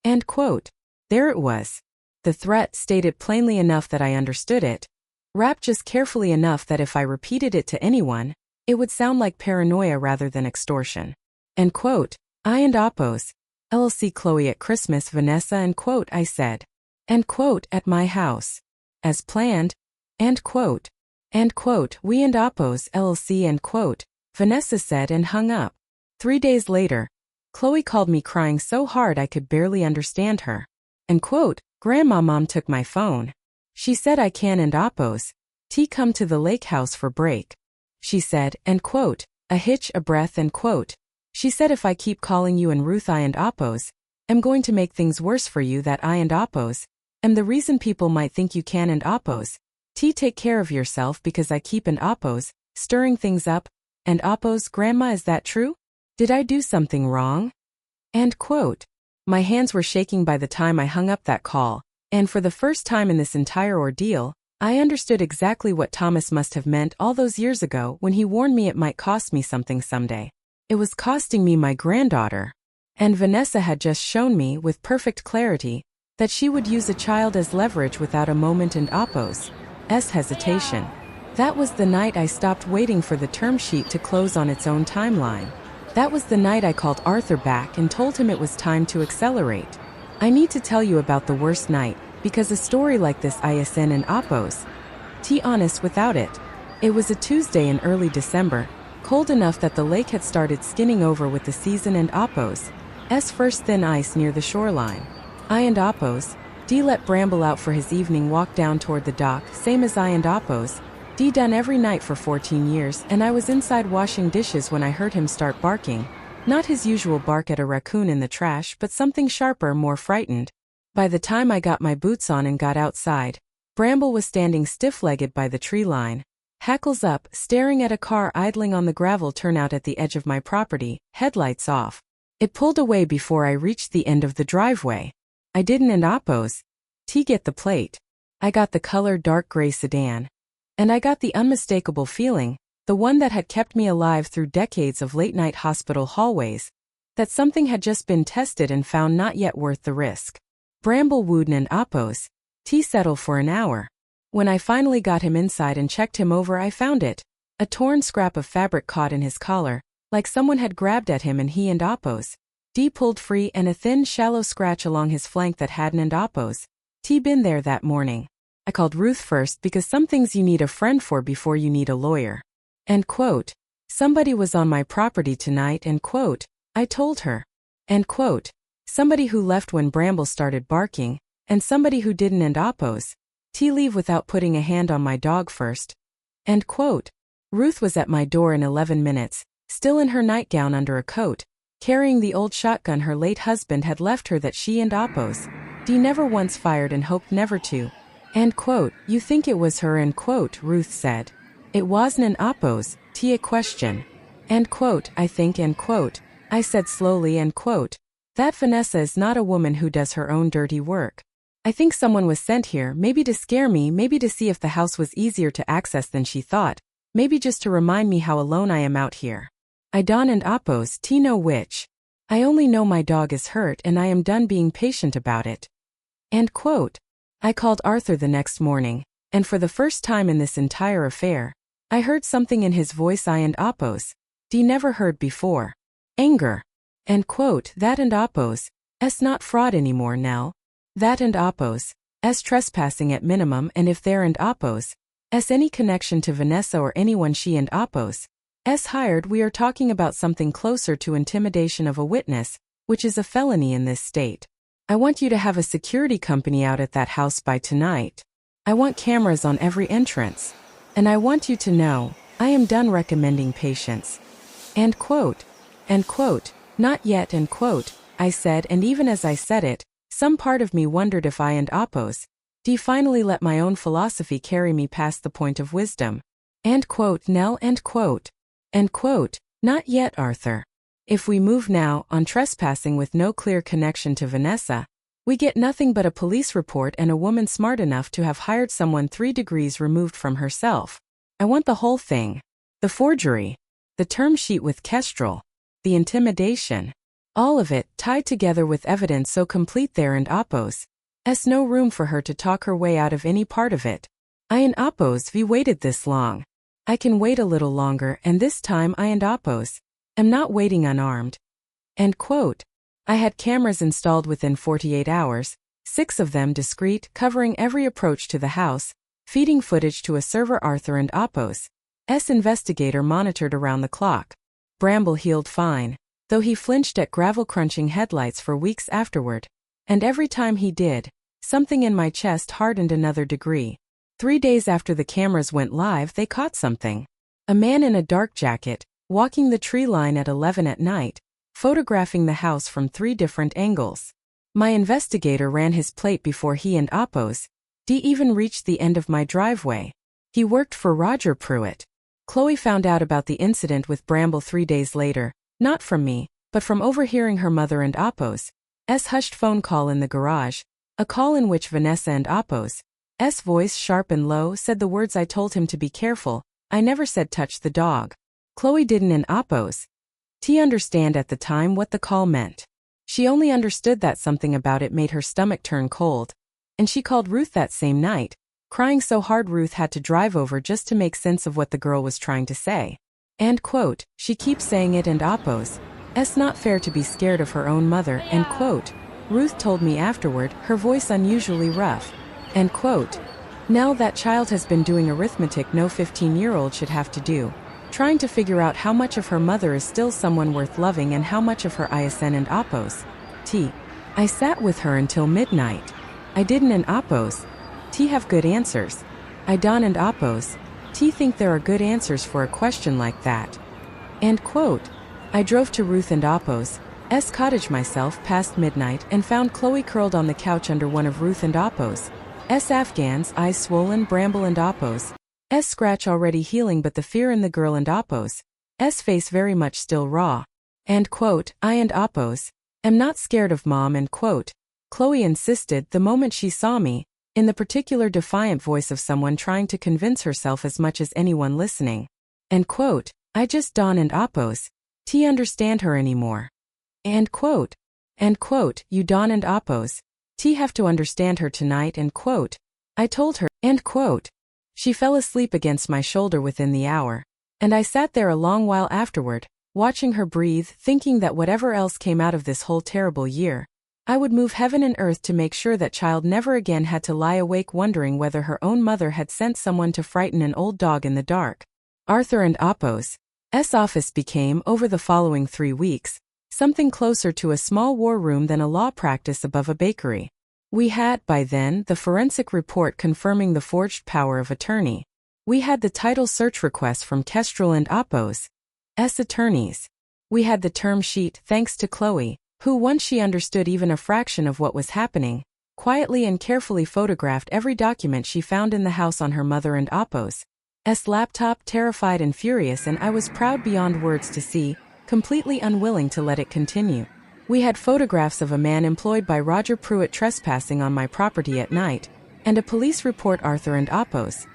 End quote. There it was. The threat stated plainly enough that I understood it. Wrapped just carefully enough that if I repeated it to anyone, it would sound like paranoia rather than extortion. End quote. I and oppose. LLC Chloe at Christmas Vanessa. End quote. I said. End quote. At my house. As planned. End quote. End quote. We and oppose LLC. End quote. Vanessa said and hung up. 3 days later, Chloe called me crying so hard I could barely understand her. End quote. Grandma, Mom took my phone. She said I can and oppose. T come to the lake house for break. She said, end quote. A hitch, a breath. End quote. She said if I keep calling you and Ruth I and oppose, am going to make things worse for you, that I and oppose, am the reason people might think you can and oppose. T take care of yourself because I keep and oppose, stirring things up, and oppose. Grandma, is that true? Did I do something wrong? End quote. My hands were shaking by the time I hung up that call, and for the first time in this entire ordeal, I understood exactly what Thomas must have meant all those years ago when he warned me it might cost me something someday. It was costing me my granddaughter. And Vanessa had just shown me, with perfect clarity, that she would use a child as leverage without a moment and oppose. Hesitation. That was the night I stopped waiting for the term sheet to close on its own timeline. That was the night I called Arthur back and told him it was time to accelerate. I need to tell you about the worst night, because a story like this ISN and oppose. T honest without it. It was a Tuesday in early December, cold enough that the lake had started skinning over with the season and oppose. First thin ice near the shoreline. I and oppose. D let Bramble out for his evening walk down toward the dock, same as I and oppose. D done every night for 14 years, and I was inside washing dishes when I heard him start barking. Not his usual bark at a raccoon in the trash, but something sharper, more frightened. By the time I got my boots on and got outside, Bramble was standing stiff-legged by the tree line, hackles up, staring at a car idling on the gravel turnout at the edge of my property, headlights off. It pulled away before I reached the end of the driveway. I didn't and oppose. T get the plate. I got the color dark gray sedan. And I got the unmistakable feeling, the one that had kept me alive through decades of late-night hospital hallways, that something had just been tested and found not yet worth the risk. Bramble wooden and oppose. T settle for an hour. When I finally got him inside and checked him over, I found it. A torn scrap of fabric caught in his collar, like someone had grabbed at him, and he and oppose. D pulled free, and a thin, shallow scratch along his flank that hadn't and oppose. T been there that morning. I called Ruth first because some things you need a friend for before you need a lawyer. End quote. Somebody was on my property tonight. End quote. I told her. End quote. Somebody who left when Bramble started barking, and somebody who didn't and oppose. T leave without putting a hand on my dog first. End quote. Ruth was at my door in 11 minutes, still in her nightgown under a coat, carrying the old shotgun her late husband had left her that she and oppose. D never once fired and hoped never to. End quote. You think it was her, end quote, Ruth said. It wasn't an oppose, T a question. End quote, I think, end quote. I said slowly, end quote. That Vanessa is not a woman who does her own dirty work. I think someone was sent here, maybe to scare me, maybe to see if the house was easier to access than she thought, maybe just to remind me how alone I am out here. I don't and oppose, T know which. I only know my dog is hurt and I am done being patient about it. End quote. I called Arthur the next morning, and for the first time in this entire affair, I heard something in his voice I and oppose, D never heard before. Anger. End quote. That and oppose, S not fraud anymore, Nell. That and oppose, S trespassing at minimum, and if there and oppose, S any connection to Vanessa or anyone she and oppose, S hired, we are talking about something closer to intimidation of a witness, which is a felony in this state. I want you to have a security company out at that house by tonight. I want cameras on every entrance. And I want you to know, I am done recommending patience. End quote. End quote. Not yet, end quote, I said, and even as I said it, some part of me wondered if I and oppose, D finally let my own philosophy carry me past the point of wisdom. End quote, Nell, end quote. End quote. Not yet, Arthur. If we move now, on trespassing with no clear connection to Vanessa, we get nothing but a police report and a woman smart enough to have hired someone 3 degrees removed from herself. I want the whole thing. The forgery. The term sheet with Kestrel. The intimidation. All of it, tied together with evidence so complete there and oppose. S no room for her to talk her way out of any part of it. I and oppose we waited this long. I can wait a little longer, and this time I and oppose am not waiting unarmed. End quote. I had cameras installed within 48 hours, 6 of them discreet, covering every approach to the house, feeding footage to a server Arthur and oppose. S investigator monitored around the clock. Bramble healed fine, though he flinched at gravel-crunching headlights for weeks afterward. And every time he did, something in my chest hardened another degree. 3 days after the cameras went live, they caught something. A man in a dark jacket, walking the tree line at 11 at night, photographing the house from 3 different angles. My investigator ran his plate before he and oppose, D even reached the end of my driveway. He worked for Roger Pruitt. Chloe found out about the incident with Bramble 3 days later, not from me, but from overhearing her mother and oppose, S hushed phone call in the garage, a call in which Vanessa and oppose, S voice sharp and low said the words I told him to be careful. I never said touch the dog. Chloe didn't and oppose. T understand at the time what the call meant. She only understood that something about it made her stomach turn cold. And she called Ruth that same night, crying so hard Ruth had to drive over just to make sense of what the girl was trying to say. End quote. She keeps saying it and oppose. S not fair to be scared of her own mother, end quote. Ruth told me afterward, her voice unusually rough. End quote. Nell, that child has been doing arithmetic no 15-year-old should have to do. Trying to figure out how much of her mother is still someone worth loving and how much of her ISN and oppose. T. I sat with her until midnight. I didn't and oppose. T have good answers. I don't and oppose. T think there are good answers for a question like that. End quote. I drove to Ruth and oppose, S cottage myself past midnight and found Chloe curled on the couch under one of Ruth and oppose. S Afghans, eyes swollen, Bramble and oppose. S scratch already healing but the fear in the girl and oppose. S face very much still raw. End quote. I and oppose am not scared of mom, end quote. Chloe insisted the moment she saw me, in the particular defiant voice of someone trying to convince herself as much as anyone listening. End quote. I just don't and oppose. T understand her anymore. End quote. End quote. You don't and oppose. T have to understand her tonight, end quote. I told her, end quote. She fell asleep against my shoulder within the hour, and I sat there a long while afterward, watching her breathe, thinking that whatever else came out of this whole terrible year, I would move heaven and earth to make sure that child never again had to lie awake wondering whether her own mother had sent someone to frighten an old dog in the dark. Arthur and oppose. S office became, over the following 3 weeks, something closer to a small war room than a law practice above a bakery. We had, by then, the forensic report confirming the forged power of attorney. We had the title search request from Kestrel and oppose, S attorneys. We had the term sheet, thanks to Chloe, who once she understood even a fraction of what was happening, quietly and carefully photographed every document she found in the house on her mother and Appo's laptop, terrified and furious, and I was proud beyond words to see, completely unwilling to let it continue. We had photographs of a man employed by Roger Pruitt trespassing on my property at night, and a police report Arthur and Appo's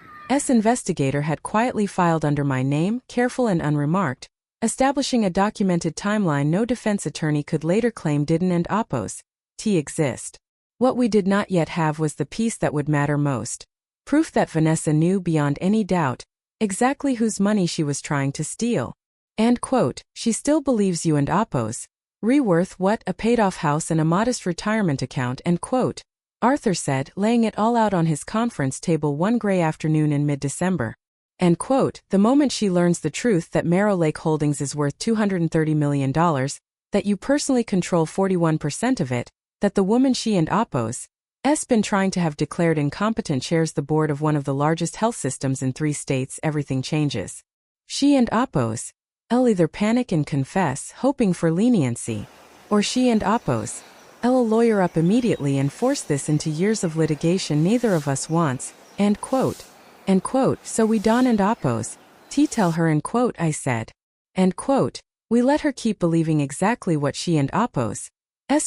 investigator had quietly filed under my name, careful and unremarked, establishing a documented timeline no defense attorney could later claim didn't and Appo's exist. What we did not yet have was the piece that would matter most. Proof that Vanessa knew beyond any doubt exactly whose money she was trying to steal. And quote, she still believes you and Appo's worth what, a paid-off house and a modest retirement account, end quote, Arthur said, laying it all out on his conference table one gray afternoon in mid-December. End quote, the moment she learns the truth that Merrill Lake Holdings is worth $230 million, that you personally control 41% of it, that the woman she and Appo's been trying to have declared incompetent chairs the board of one of the largest health systems in 3 states, everything changes. She and Appo's either panic and confess, hoping for leniency, or she and Appo's lawyer up immediately and force this into years of litigation neither of us wants, end quote. End quote, so we Don and Appo's tell her, end quote, I said. End quote, we let her keep believing exactly what she and Appo's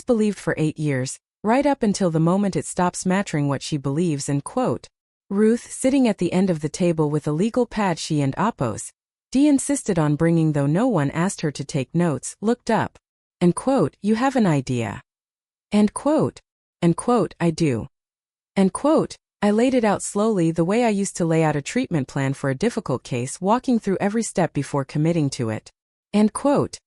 believed for 8 years, right up until the moment it stops matching what she believes, end quote. Ruth, sitting at the end of the table with a legal pad she and Appo's insisted on bringing though no one asked her to take notes, looked up. End quote, you have an idea. End quote. End quote, I do. End quote, I laid it out slowly the way I used to lay out a treatment plan for a difficult case, walking through every step before committing to it. End quote.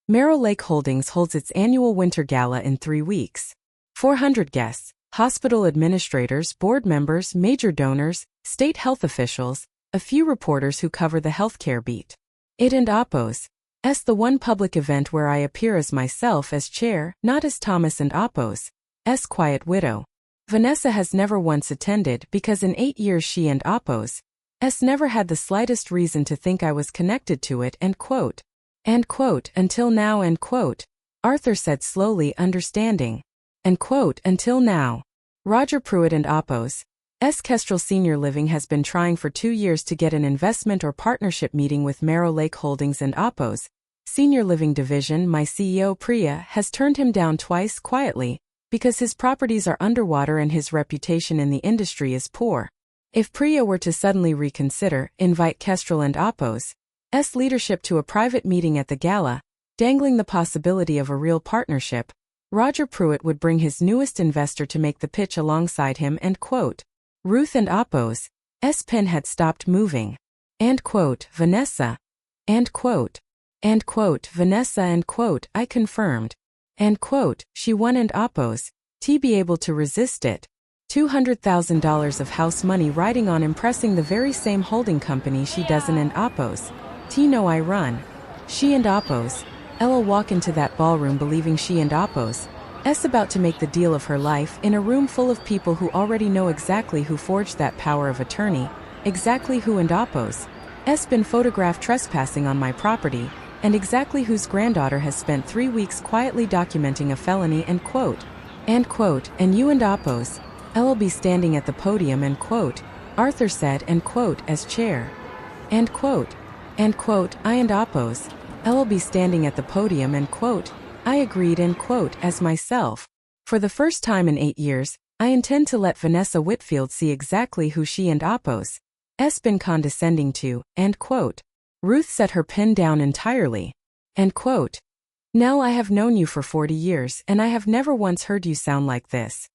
Merrill Lake Holdings holds its annual winter gala in 3 weeks. 400 guests, hospital administrators, board members, major donors, state health officials, a few reporters who cover the healthcare beat. It and Appo's the one public event where I appear as myself as chair, not as Thomas and Appo's quiet widow. Vanessa has never once attended because in 8 years she and Appo's never had the slightest reason to think I was connected to it, end quote. End quote, until now, end quote. Arthur said slowly, understanding. End quote, until now. Roger Pruitt and Appo's Kestrel Senior Living has been trying for 2 years to get an investment or partnership meeting with Merrill Lake Holdings and Appo's Senior Living Division. My CEO Priya has turned him down twice quietly, because his properties are underwater and his reputation in the industry is poor. If Priya were to suddenly reconsider, invite Kestrel and Appo's leadership to a private meeting at the gala, dangling the possibility of a real partnership, Roger Pruitt would bring his newest investor to make the pitch alongside him, end quote. Ruth and Appo's pen had stopped moving. End quote, Vanessa. End quote. End quote, Vanessa, end quote, I confirmed. End quote, she won and Appo's be able to resist it. $200,000 of house money riding on impressing the very same holding company she doesn't and Appo's know I run. She and Appo's walk into that ballroom believing she and Appo's about to make the deal of her life in a room full of people who already know exactly who forged that power of attorney, exactly who and Appo's been photographed trespassing on my property, and exactly whose granddaughter has spent 3 weeks quietly documenting a felony, end quote. End quote, and you and Appo's will be standing at the podium, end quote, Arthur said, end quote, as chair. End quote. End quote, I and Appo's will be standing at the podium, end quote, I agreed, end quote, as myself. For the first time in 8 years, I intend to let Vanessa Whitfield see exactly who she and Appo's been condescending to, end quote. Ruth set her pen down entirely. End quote. Nell, I have known you for 40 years and I have never once heard you sound like this.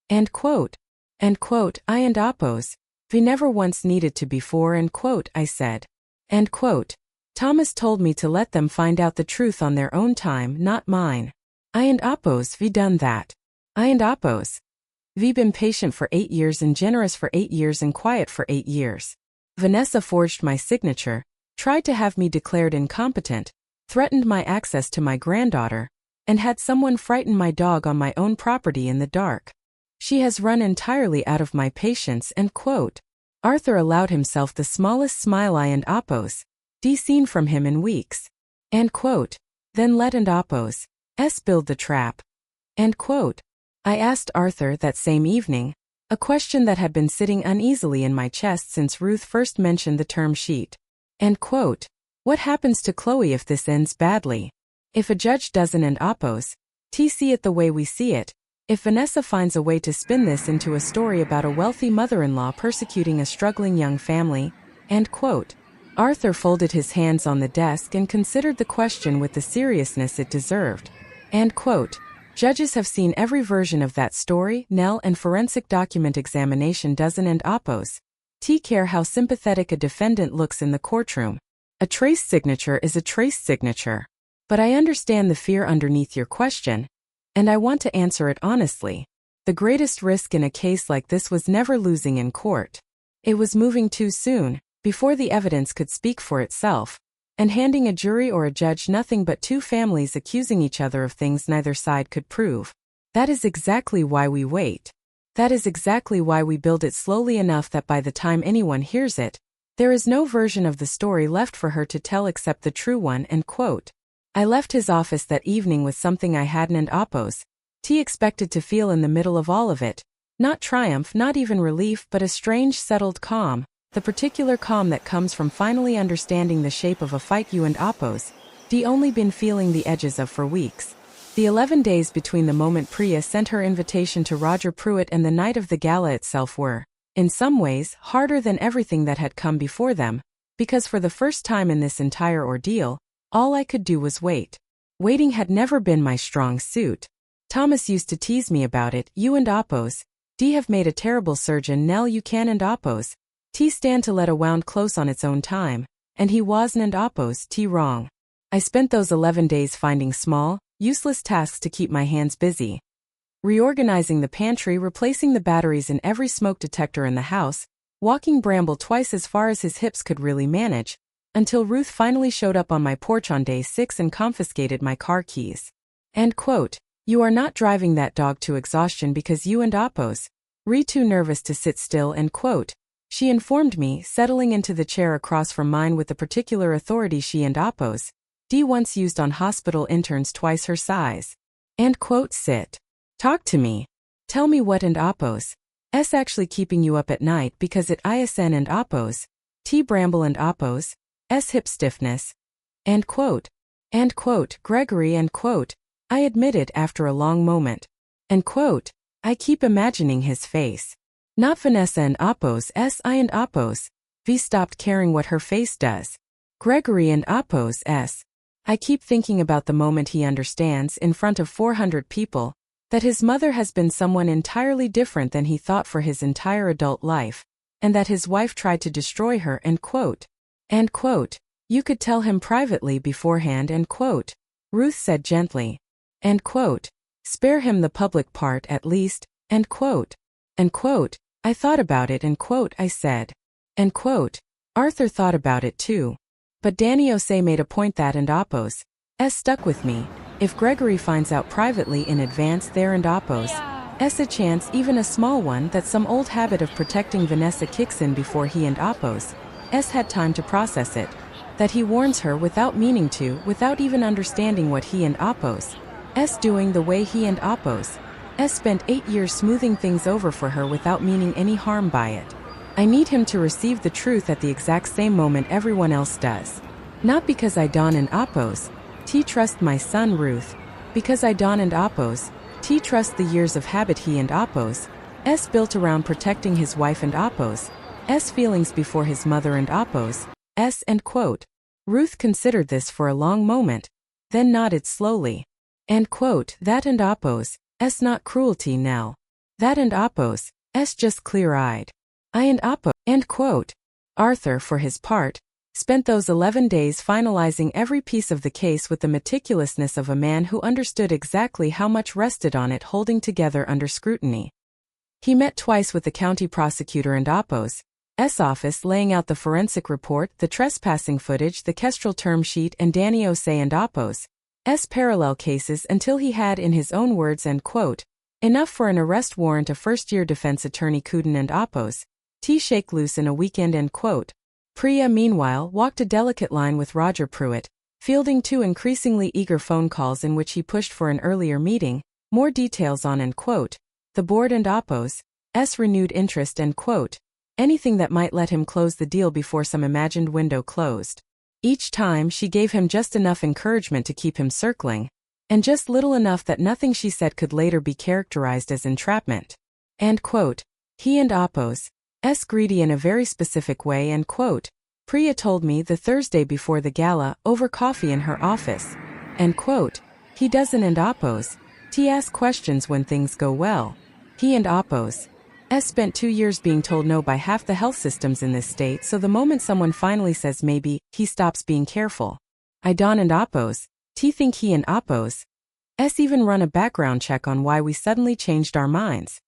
End quote. End quote, I and Appo's never once needed to before, end quote, I said. End quote. Thomas told me to let them find out the truth on their own time, not mine. I and Appo's done that. I and Appo's been patient for 8 years and generous for 8 years and quiet for 8 years. Vanessa forged my signature, tried to have me declared incompetent, threatened my access to my granddaughter, and had someone frighten my dog on my own property in the dark. She has run entirely out of my patience, end quote. Arthur allowed himself the smallest smile I and Appo's seen from him in weeks. End quote. Then let and Appo's build the trap. End quote. I asked Arthur that same evening, a question that had been sitting uneasily in my chest since Ruth first mentioned the term sheet. End quote. What happens to Chloe if this ends badly? If a judge doesn't and oppose, see it the way we see it. If Vanessa finds a way to spin this into a story about a wealthy mother-in-law persecuting a struggling young family, end quote. Arthur folded his hands on the desk and considered the question with the seriousness it deserved. End quote. Judges have seen every version of that story, Nell, and forensic document examination doesn't and oppose. Care how sympathetic a defendant looks in the courtroom. A trace signature is a trace signature. But I understand the fear underneath your question, and I want to answer it honestly. The greatest risk in a case like this was never losing in court. It was moving too soon, before the evidence could speak for itself, and handing a jury or a judge nothing but two families accusing each other of things neither side could prove. That is exactly why we wait. That is exactly why we build it slowly enough that by the time anyone hears it, there is no version of the story left for her to tell except the true one. End quote. I left his office that evening with something I hadn't and oppose. Expected to feel in the middle of all of it. Not triumph, not even relief, but a strange settled calm. The particular calm that comes from finally understanding the shape of a fight you and oppose. Only been feeling the edges of for weeks. The 11 days between the moment Priya sent her invitation to Roger Pruitt and the night of the gala itself were, in some ways, harder than everything that had come before them, because for the first time in this entire ordeal, all I could do was wait. Waiting had never been my strong suit. Thomas used to tease me about it. You and oppose, have made a terrible surgeon. Nell, you can and oppose, stand to let a wound close on its own time, and he wasn't and oppose, wrong. I spent those 11 days finding small, useless tasks to keep my hands busy. Reorganizing the pantry, replacing the batteries in every smoke detector in the house, walking Bramble twice as far as his hips could really manage, until Ruth finally showed up on my porch on day 6 and confiscated my car keys. End quote. You are not driving that dog to exhaustion because you and oppose. Too nervous to sit still. End quote. She informed me, settling into the chair across from mine with the particular authority she and oppose, once used on hospital interns twice her size. End quote. Sit. Talk to me. Tell me what and oppose. Actually keeping you up at night because it isn and oppose. Bramble and oppose. Hip stiffness. End quote. End quote. Gregory. End quote. I admitted after a long moment. End quote. I keep imagining his face. Not Vanessa and oppose. I and oppose. Stopped caring what her face does. Gregory and oppose. I keep thinking about the moment he understands, in front of 400 people, that his mother has been someone entirely different than he thought for his entire adult life, and that his wife tried to destroy her. End quote. End quote. You could tell him privately beforehand. End quote. Ruth said gently. End quote. Spare him the public part at least. End quote. End quote. I thought about it. End quote. I said. End quote. Arthur thought about it too. But Danny O'Say made a point that and oppose. Stuck with me. If Gregory finds out privately in advance there and oppose. A chance, even a small one, that some old habit of protecting Vanessa kicks in before he and oppose. Had time to process it. That he warns her without meaning to, without even understanding what he and oppose. Doing the way he and oppose. Spent 8 years smoothing things over for her without meaning any harm by it. I need him to receive the truth at the exact same moment everyone else does. Not because I don and oppose. Trust my son Ruth. Because I don and oppose. Trust the years of habit he and oppose. Built around protecting his wife and oppose. Feelings before his mother and oppose. End quote. Ruth considered this for a long moment, then nodded slowly. End quote. That and oppose. Not cruelty, Nell. That and oppose. Just clear-eyed. I and oppose. End quote. Arthur, for his part, spent those 11 days finalizing every piece of the case with the meticulousness of a man who understood exactly how much rested on it holding together under scrutiny. He met twice with the county prosecutor and oppose. Office laying out the forensic report, the trespassing footage, the Kestrel term sheet and Danny O'Say and oppose. Parallel cases until he had, in his own words, end quote, enough for an arrest warrant. A first-year defense attorney couldn't and oppose. Shake loose in a weekend. End quote. Priya, meanwhile, walked a delicate line with Roger Pruitt, fielding 2 increasingly eager phone calls in which he pushed for an earlier meeting, More details on and quote, the board and Oppo's renewed interest and quote, anything that might let him close the deal before some imagined window closed. Each time she gave him just enough encouragement to keep him circling, and just little enough that nothing she said could later be characterized as entrapment. And quote, he and Oppo's greedy in a very specific way and quote, Priya told me the Thursday before the gala over coffee in her office. And quote, he doesn't and Oppo's ask questions when things go well. He and Oppo's spent 2 years being told no by half the health systems in this state, so the moment someone finally says maybe, he stops being careful. I Don and Oppo's think he and Oppo's even run a background check on why we suddenly changed our minds.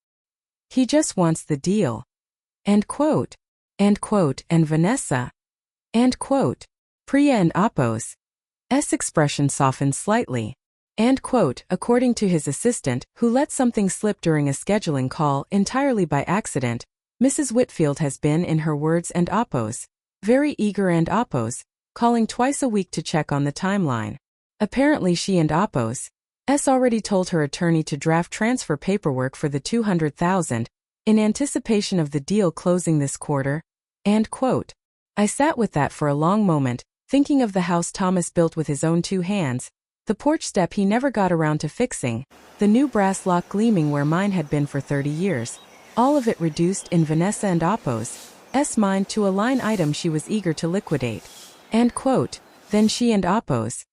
He just wants the deal. End quote. End quote. And Vanessa. End quote. Priya and Oppo's expression softened slightly. End quote, according to his assistant, who let something slip during a scheduling call entirely by accident, Mrs. Whitfield has been, in her words, and Oppo's very eager and Oppo's calling twice a week to check on the timeline. Apparently she and Oppo's already told her attorney to draft transfer paperwork for the $200,000 in anticipation of the deal closing this quarter. End quote. I sat with that for a long moment, thinking of the house Thomas built with his own 2 hands, the porch step he never got around to fixing, the new brass lock gleaming where mine had been for 30 years, all of it reduced in Vanessa and Oppo's mind to a line item she was eager to liquidate. End quote. Then she and Oppo's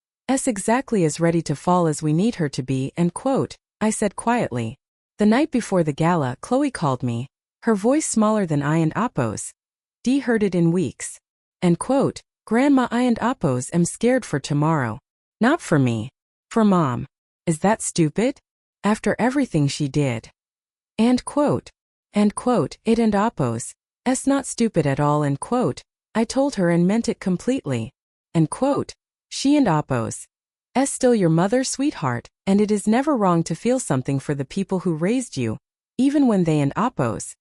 exactly as ready to fall as we need her to be, end quote, I said quietly. The night before the gala, Chloe called me, her voice smaller than I and Oppo's. Heard it in weeks. End quote. Grandma, I and Oppo's am scared for tomorrow. Not for me. For Mom. Is that stupid? After everything she did. End quote. End quote. It and Oppo's not stupid at all, end quote. I told her and meant it completely. End quote. She and Oppo's still your mother, sweetheart, and it is never wrong to feel something for the people who raised you, even when they and Oppo's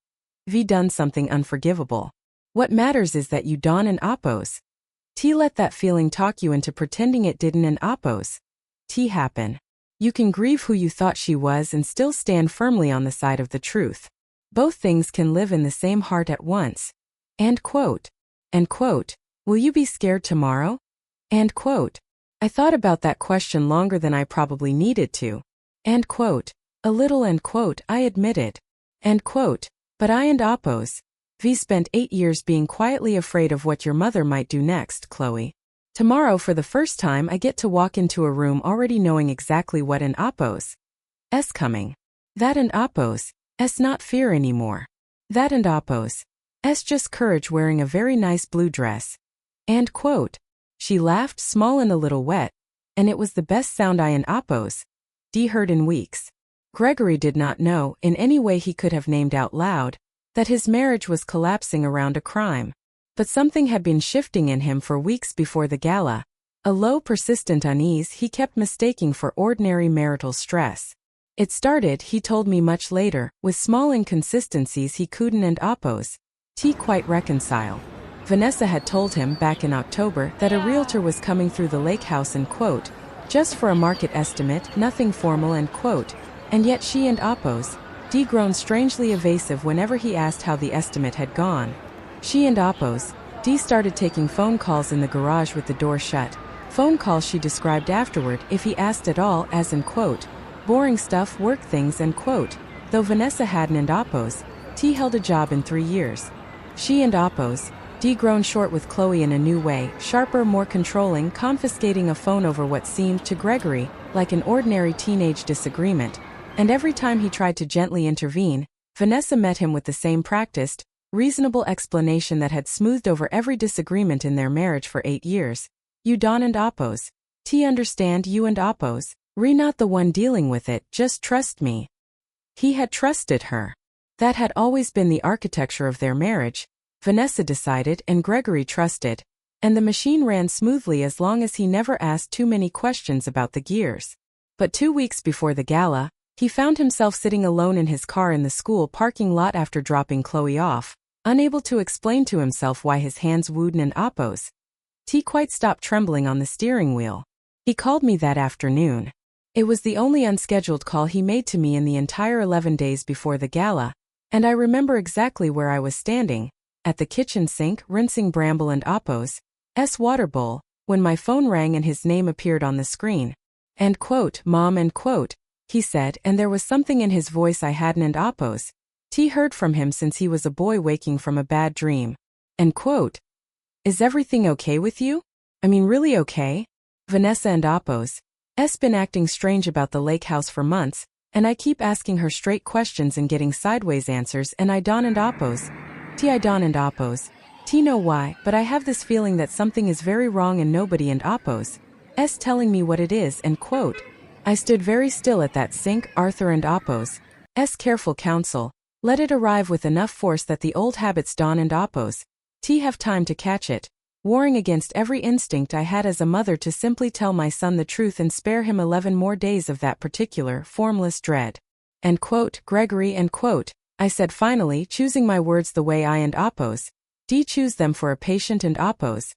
done something unforgivable. What matters is that you Don and Oppo's let that feeling talk you into pretending it didn't and Oppo's happen. You can grieve who you thought she was and still stand firmly on the side of the truth. Both things can live in the same heart at once. End quote. End quote. Will you be scared tomorrow? End quote. I thought about that question longer than I probably needed to. End quote. A little, end quote, I admitted. End quote. But I and Oppo's spent 8 years being quietly afraid of what your mother might do next, Chloe. Tomorrow for the first time I get to walk into a room already knowing exactly what an Oppo's coming. That and Oppo's not fear anymore. That and Oppo's just courage wearing a very nice blue dress. End quote. She laughed, small and a little wet, and it was the best sound I and Oppo's heard in weeks. Gregory did not know, in any way he could have named out loud, that his marriage was collapsing around a crime. But something had been shifting in him for weeks before the gala, a low, persistent unease he kept mistaking for ordinary marital stress. It started, he told me much later, with small inconsistencies he couldn't and Oppo's quite reconcile. Vanessa had told him back in October that a realtor was coming through the lake house and quote, just for a market estimate, nothing formal end quote, and yet she and Oppo's grown strangely evasive whenever he asked how the estimate had gone. She and Oppo's started taking phone calls in the garage with the door shut, phone calls she described afterward if he asked at all as in quote, boring stuff, work things end quote, though Vanessa hadn't and Oppo's held a job in 3 years. She and Oppo's grown short with Chloe in a new way, sharper, more controlling, confiscating a phone over what seemed to Gregory like an ordinary teenage disagreement, and every time he tried to gently intervene, Vanessa met him with the same practiced, reasonable explanation that had smoothed over every disagreement in their marriage for 8 years. You Don and Oppo's understand, you and Oppo's not the one dealing with it, just trust me. He had trusted her. That had always been the architecture of their marriage, Vanessa decided, and Gregory trusted, and the machine ran smoothly as long as he never asked too many questions about the gears. But 2 weeks before the gala, he found himself sitting alone in his car in the school parking lot after dropping Chloe off, unable to explain to himself why his hands wouldn't and Oppo's quite stopped trembling on the steering wheel. He called me that afternoon. It was the only unscheduled call he made to me in the entire 11 days before the gala, and I remember exactly where I was standing, at the kitchen sink rinsing Bramble and Oppo's water bowl, when my phone rang and his name appeared on the screen. End quote, Mom, end quote, he said, and there was something in his voice I hadn't and Oppo's heard from him since he was a boy waking from a bad dream. End quote. Is everything okay with you? I mean, really okay? Vanessa and Oppo's been acting strange about the lake house for months, and I keep asking her straight questions and getting sideways answers, and I don't and Oppo's know why, but I have this feeling that something is very wrong and nobody and Oppo's telling me what it is, end quote. I stood very still at that sink, Arthur and Oppo's careful counsel. Let it arrive with enough force that the old habits Don and Oppo's have time to catch it, warring against every instinct I had as a mother to simply tell my son the truth and spare him 11 more days of that particular, formless dread. End quote, Gregory, end quote, I said finally, choosing my words the way I and Oppo's choose them for a patient and Oppo's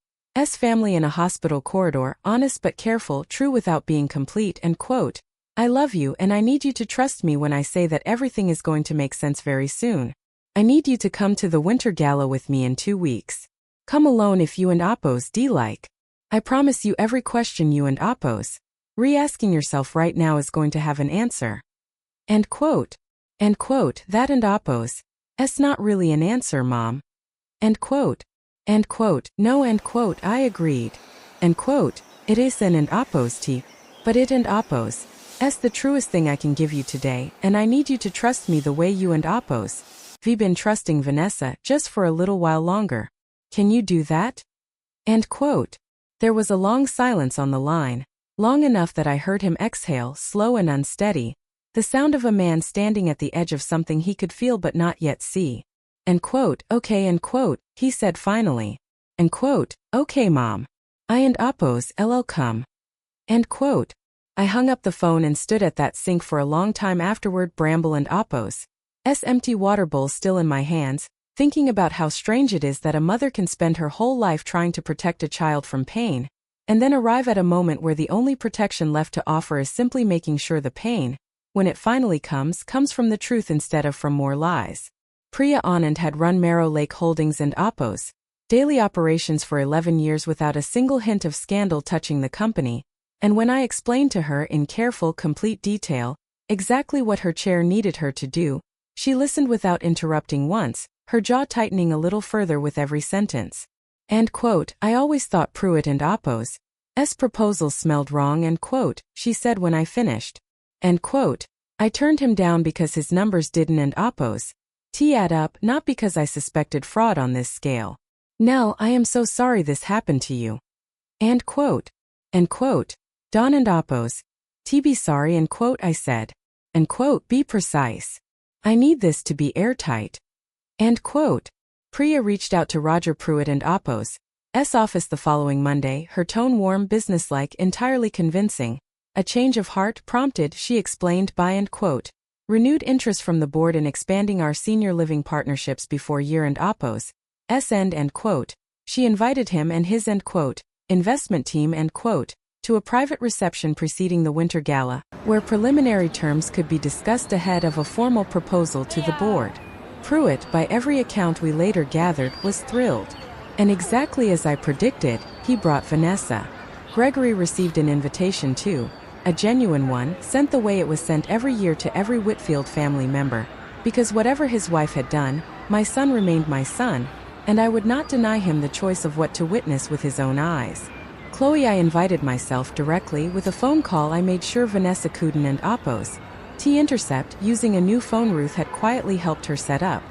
family in a hospital corridor, honest but careful, true without being complete, end quote. I love you and I need you to trust me when I say that everything is going to make sense very soon. I need you to come to the winter gala with me in 2 weeks. Come alone if you and Oppo's like. I promise you every question you and Oppo's re-asking yourself right now is going to have an answer. End quote. End quote, that and Oppo's not really an answer, Mom. End quote. End quote, no, end quote, I agreed. End quote, it is an and Oppo's but it and Oppo's the truest thing I can give you today, and I need you to trust me the way you and Oppo's been trusting Vanessa just for a little while longer. Can you do that? End quote. There was a long silence on the line, long enough that I heard him exhale, slow and unsteady, the sound of a man standing at the edge of something he could feel but not yet see. End quote, okay, end quote, he said finally. End quote, okay, Mom. I and Oppo's come. End quote. I hung up the phone and stood at that sink for a long time afterward, Bramble and Oppo's empty water bowl still in my hands, thinking about how strange it is that a mother can spend her whole life trying to protect a child from pain, and then arrive at a moment where the only protection left to offer is simply making sure the pain, when it finally comes from the truth instead of from more lies. Priya Anand had run Marrow Lake Holdings and Oppo's daily operations for 11 years without a single hint of scandal touching the company, and when I explained to her in careful, complete detail exactly what her chair needed her to do, she listened without interrupting once, her jaw tightening a little further with every sentence. End quote, I always thought Pruitt and Oppo's proposals smelled wrong, end quote, she said when I finished. End quote, I turned him down because his numbers didn't and Oppo's add up, not because I suspected fraud on this scale. Nell, I am so sorry this happened to you. End quote. End quote. Don and Oppo's be sorry, end quote, I said. End quote, be precise. I need this to be airtight. End quote. Priya reached out to Roger Pruitt and Oppo's office the following Monday, her tone warm, businesslike, entirely convincing. A change of heart prompted, she explained, by end quote, renewed interest from the board in expanding our senior living partnerships before year-end Oppo's end quote. She invited him and his end quote investment team end quote to a private reception preceding the winter gala, where preliminary terms could be discussed ahead of a formal proposal to the board. Pruitt, by every account we later gathered, was thrilled. And exactly as I predicted, he brought Vanessa. Gregory received an invitation too, a genuine one, sent the way it was sent every year to every Whitfield family member, because whatever his wife had done, my son remained my son, and I would not deny him the choice of what to witness with his own eyes. Chloe, I invited myself directly. With a phone call I made sure Vanessa couldn't and Oppo's intercept, using a new phone Ruth had quietly helped her set up.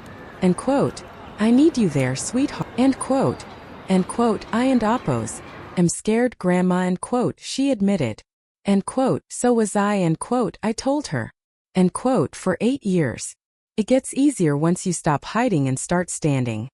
End quote. I need you there, sweetheart. End quote. End quote. I and Oppo's am scared, Grandma, end quote, she admitted. End quote. So was I, end quote, I told her. End quote. For 8 years. It gets easier once you stop hiding and start standing.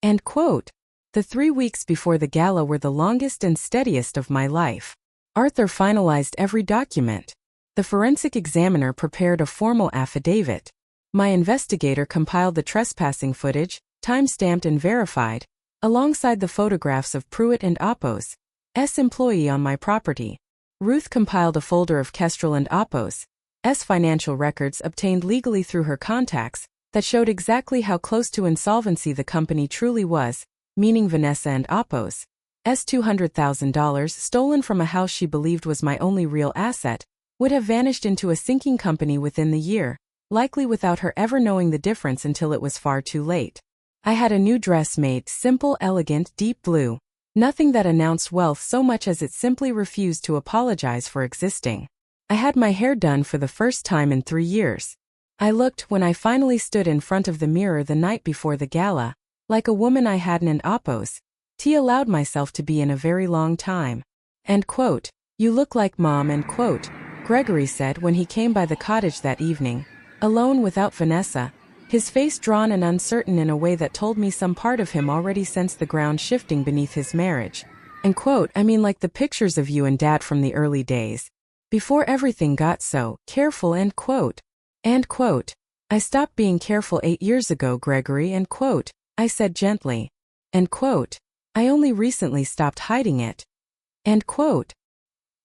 End quote. The 3 weeks before the gala were the longest and steadiest of my life. Arthur finalized every document. The forensic examiner prepared a formal affidavit. My investigator compiled the trespassing footage, time-stamped and verified, alongside the photographs of Pruitt and Oppo's employee on my property. Ruth compiled a folder of Kestrel and Apos' financial records obtained legally through her contacts that showed exactly how close to insolvency the company truly was, meaning Vanessa and Apos' $200,000 stolen from a house she believed was my only real asset would have vanished into a sinking company within the year, likely without her ever knowing the difference until it was far too late. I had a new dress made, simple, elegant, deep blue. Nothing that announced wealth so much as it simply refused to apologize for existing. I had my hair done for the first time in 3 years. I looked, when I finally stood in front of the mirror the night before the gala, like a woman I hadn't and Apos' allowed myself to be in a very long time. End quote. You look like Mom, end quote, Gregory said when he came by the cottage that evening, alone without Vanessa, his face drawn and uncertain in a way that told me some part of him already sensed the ground shifting beneath his marriage. End quote. I mean, like the pictures of you and Dad from the early days. Before everything got so careful, end quote. End quote. I stopped being careful 8 years ago, Gregory, end quote, I said gently. End quote. I only recently stopped hiding it. End quote.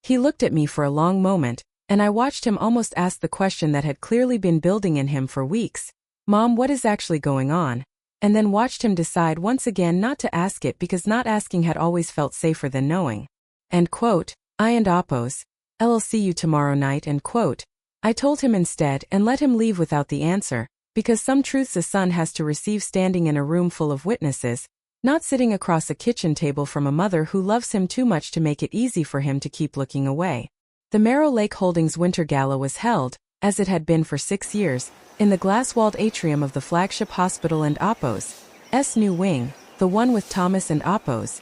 He looked at me for a long moment, and I watched him almost ask the question that had clearly been building in him for weeks. Mom, what is actually going on? And then watched him decide once again not to ask it because not asking had always felt safer than knowing. End quote. I and Apos' I'll see you tomorrow night, end quote. I told him instead and let him leave without the answer, because some truths a son has to receive standing in a room full of witnesses, not sitting across a kitchen table from a mother who loves him too much to make it easy for him to keep looking away. The Merrow Lake Holdings Winter Gala was held, as it had been for 6 years, in the glass-walled atrium of the flagship hospital and Apos' new wing, the one with Thomas and Apos'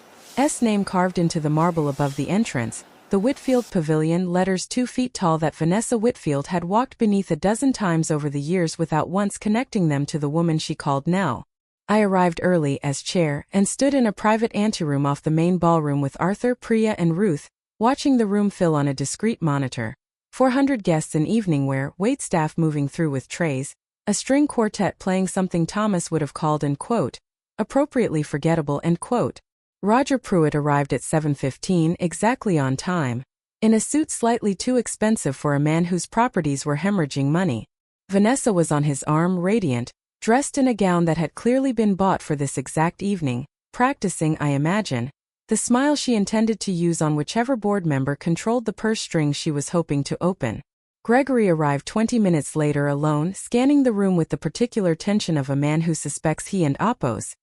name carved into the marble above the entrance, the Whitfield Pavilion, letters 2 feet tall that Vanessa Whitfield had walked beneath a dozen times over the years without once connecting them to the woman she called Nell. I arrived early as chair and stood in a private anteroom off the main ballroom with Arthur, Priya and Ruth, watching the room fill on a discreet monitor. 400 guests in evening wear, waitstaff moving through with trays, a string quartet playing something Thomas would have called, end quote, appropriately forgettable, end quote. Roger Pruitt arrived at 7:15 exactly on time, in a suit slightly too expensive for a man whose properties were hemorrhaging money. Vanessa was on his arm, radiant, dressed in a gown that had clearly been bought for this exact evening, practicing, I imagine, the smile she intended to use on whichever board member controlled the purse strings she was hoping to open. Gregory arrived 20 minutes later alone, scanning the room with the particular tension of a man who suspects he and Apos'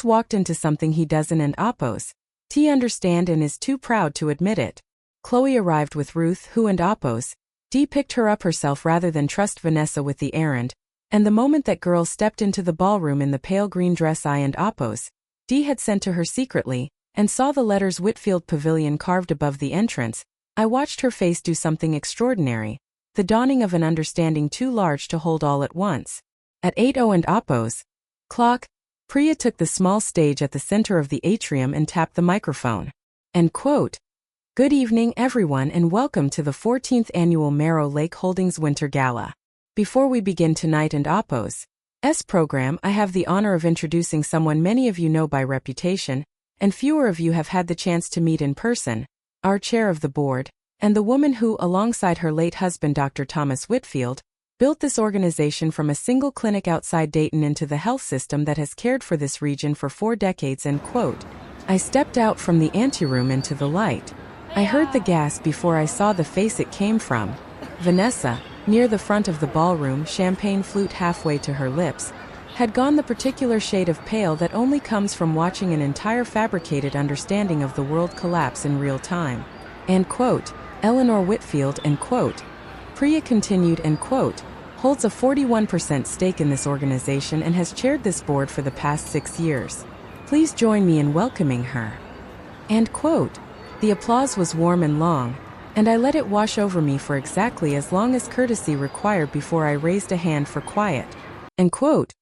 walked into something he doesn't and Apos' understand and is too proud to admit it. Chloe arrived with Ruth, who and Apos' picked her up herself rather than trust Vanessa with the errand, and the moment that girl stepped into the ballroom in the pale green dress I and Apos' had sent to her secretly, and saw the letters Whitfield Pavilion carved above the entrance, I watched her face do something extraordinary, the dawning of an understanding too large to hold all at once. At 8:00 and Apos' clock, Priya took the small stage at the center of the atrium and tapped the microphone. End quote. Good evening, everyone, and welcome to the 14th Annual Merrow Lake Holdings Winter Gala. Before we begin tonight and Apos' program, I have the honor of introducing someone many of you know by reputation, and fewer of you have had the chance to meet in person, our chair of the board, and the woman who, alongside her late husband Dr. Thomas Whitfield, built this organization from a single clinic outside Dayton into the health system that has cared for this region for 4 decades, end quote. I stepped out from the anteroom into the light. I heard the gasp before I saw the face it came from. Vanessa, near the front of the ballroom, champagne flute halfway to her lips, had gone the particular shade of pale that only comes from watching an entire fabricated understanding of the world collapse in real time. End quote. Eleanor Whitfield, end quote. Priya continued, end quote, holds a 41% stake in this organization and has chaired this board for the past 6 years. Please join me in welcoming her. End quote. The applause was warm and long, and I let it wash over me for exactly as long as courtesy required before I raised a hand for quiet. End quote.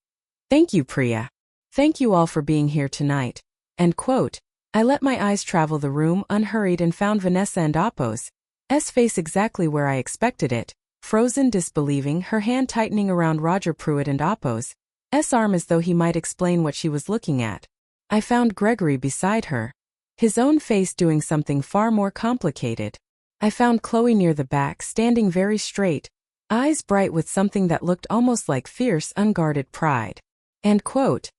Thank you, Priya. Thank you all for being here tonight. End quote. I let my eyes travel the room unhurried and found Vanessa and Apos' face exactly where I expected it, frozen, disbelieving, her hand tightening around Roger Pruitt and Apos' arm as though he might explain what she was looking at. I found Gregory beside her, his own face doing something far more complicated. I found Chloe near the back, standing very straight, eyes bright with something that looked almost like fierce, unguarded pride. End quote.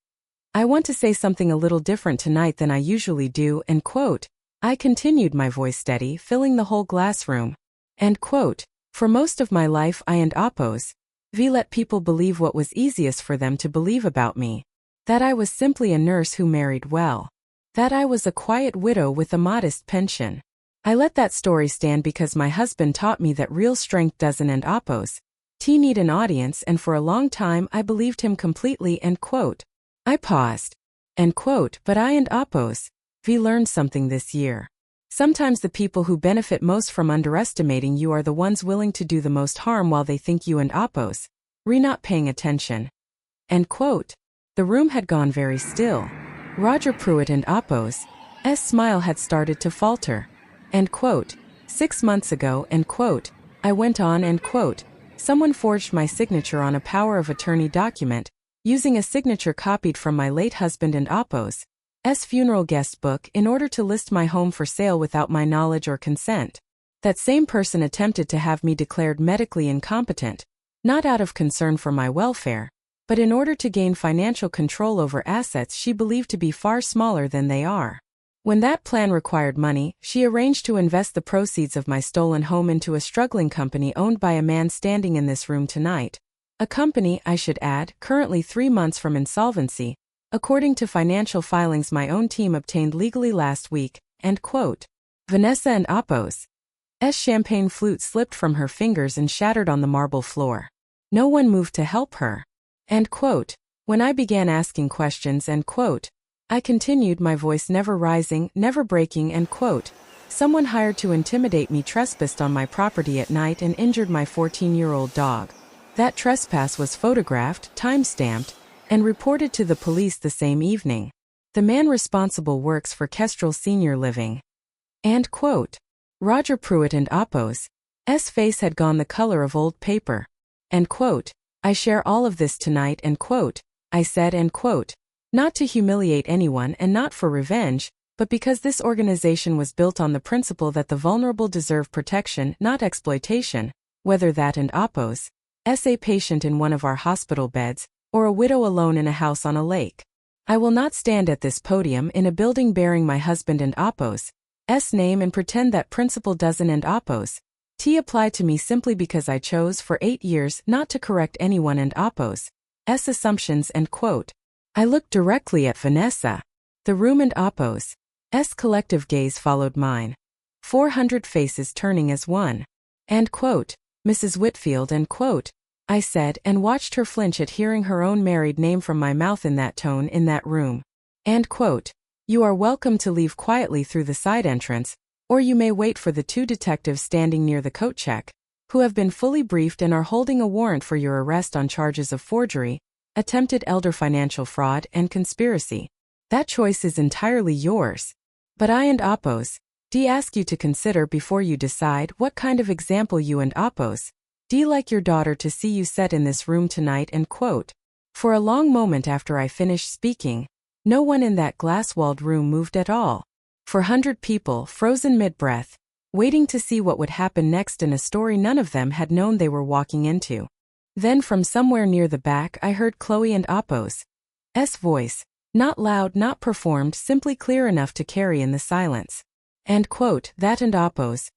I want to say something a little different tonight than I usually do, end quote. I continued, my voice steady, filling the whole glass room. End quote. For most of my life I and Oppose let people believe what was easiest for them to believe about me. That I was simply a nurse who married well. That I was a quiet widow with a modest pension. I let that story stand because my husband taught me that real strength doesn't and Oppose need an audience, and for a long time I believed him completely, end quote. I paused. End quote. But I and Oppose learned something this year. Sometimes the people who benefit most from underestimating you are the ones willing to do the most harm while they think you and Oppose not paying attention. End quote. The room had gone very still. Roger Pruitt and Oppose's smile had started to falter. End quote. 6 months ago, end quote, I went on, end quote, someone forged my signature on a power of attorney document, using a signature copied from my late husband and Oppose's funeral guest book in order to list my home for sale without my knowledge or consent. That same person attempted to have me declared medically incompetent, not out of concern for my welfare, but in order to gain financial control over assets she believed to be far smaller than they are. When that plan required money, she arranged to invest the proceeds of my stolen home into a struggling company owned by a man standing in this room tonight. A company, I should add, currently 3 months from insolvency, according to financial filings my own team obtained legally last week, end quote. Vanessa and Oppose's champagne flute slipped from her fingers and shattered on the marble floor. No one moved to help her. End quote. When I began asking questions, end quote, I continued, my voice never rising, never breaking, end quote. Someone hired to intimidate me trespassed on my property at night and injured my 14-year-old dog. That trespass was photographed, time-stamped, and reported to the police the same evening. The man responsible works for Kestrel Senior Living. End quote. Roger Pruitt and Oppose's face had gone the color of old paper. End quote. I share all of this tonight, end quote, I said, end quote, not to humiliate anyone and not for revenge, but because this organization was built on the principle that the vulnerable deserve protection, not exploitation, whether that and Oppose a patient in one of our hospital beds, or a widow alone in a house on a lake. I will not stand at this podium in a building bearing my husband and Oppose's name and pretend that principle doesn't and Oppose apply to me simply because I chose for 8 years not to correct anyone and Oppose's assumptions, end quote. I looked directly at Vanessa. The room and Oppose's collective gaze followed mine. 400 faces turning as one. End quote. Mrs. Whitfield, end quote, I said, and watched her flinch at hearing her own married name from my mouth in that tone in that room. End quote. You are welcome to leave quietly through the side entrance, or you may wait for the 2 detectives standing near the coat check, who have been fully briefed and are holding a warrant for your arrest on charges of forgery, attempted elder financial fraud, and conspiracy. That choice is entirely yours. But I and Oppose ask you to consider before you decide what kind of example you and Oppose like your daughter to see you set in this room tonight, end quote. For a long moment after I finished speaking, no one in that glass-walled room moved at all. 400 people, frozen mid-breath, waiting to see what would happen next in a story none of them had known they were walking into. Then from somewhere near the back I heard Chloe and Oppose's voice, not loud, not performed, simply clear enough to carry in the silence. End quote. That and Oppose's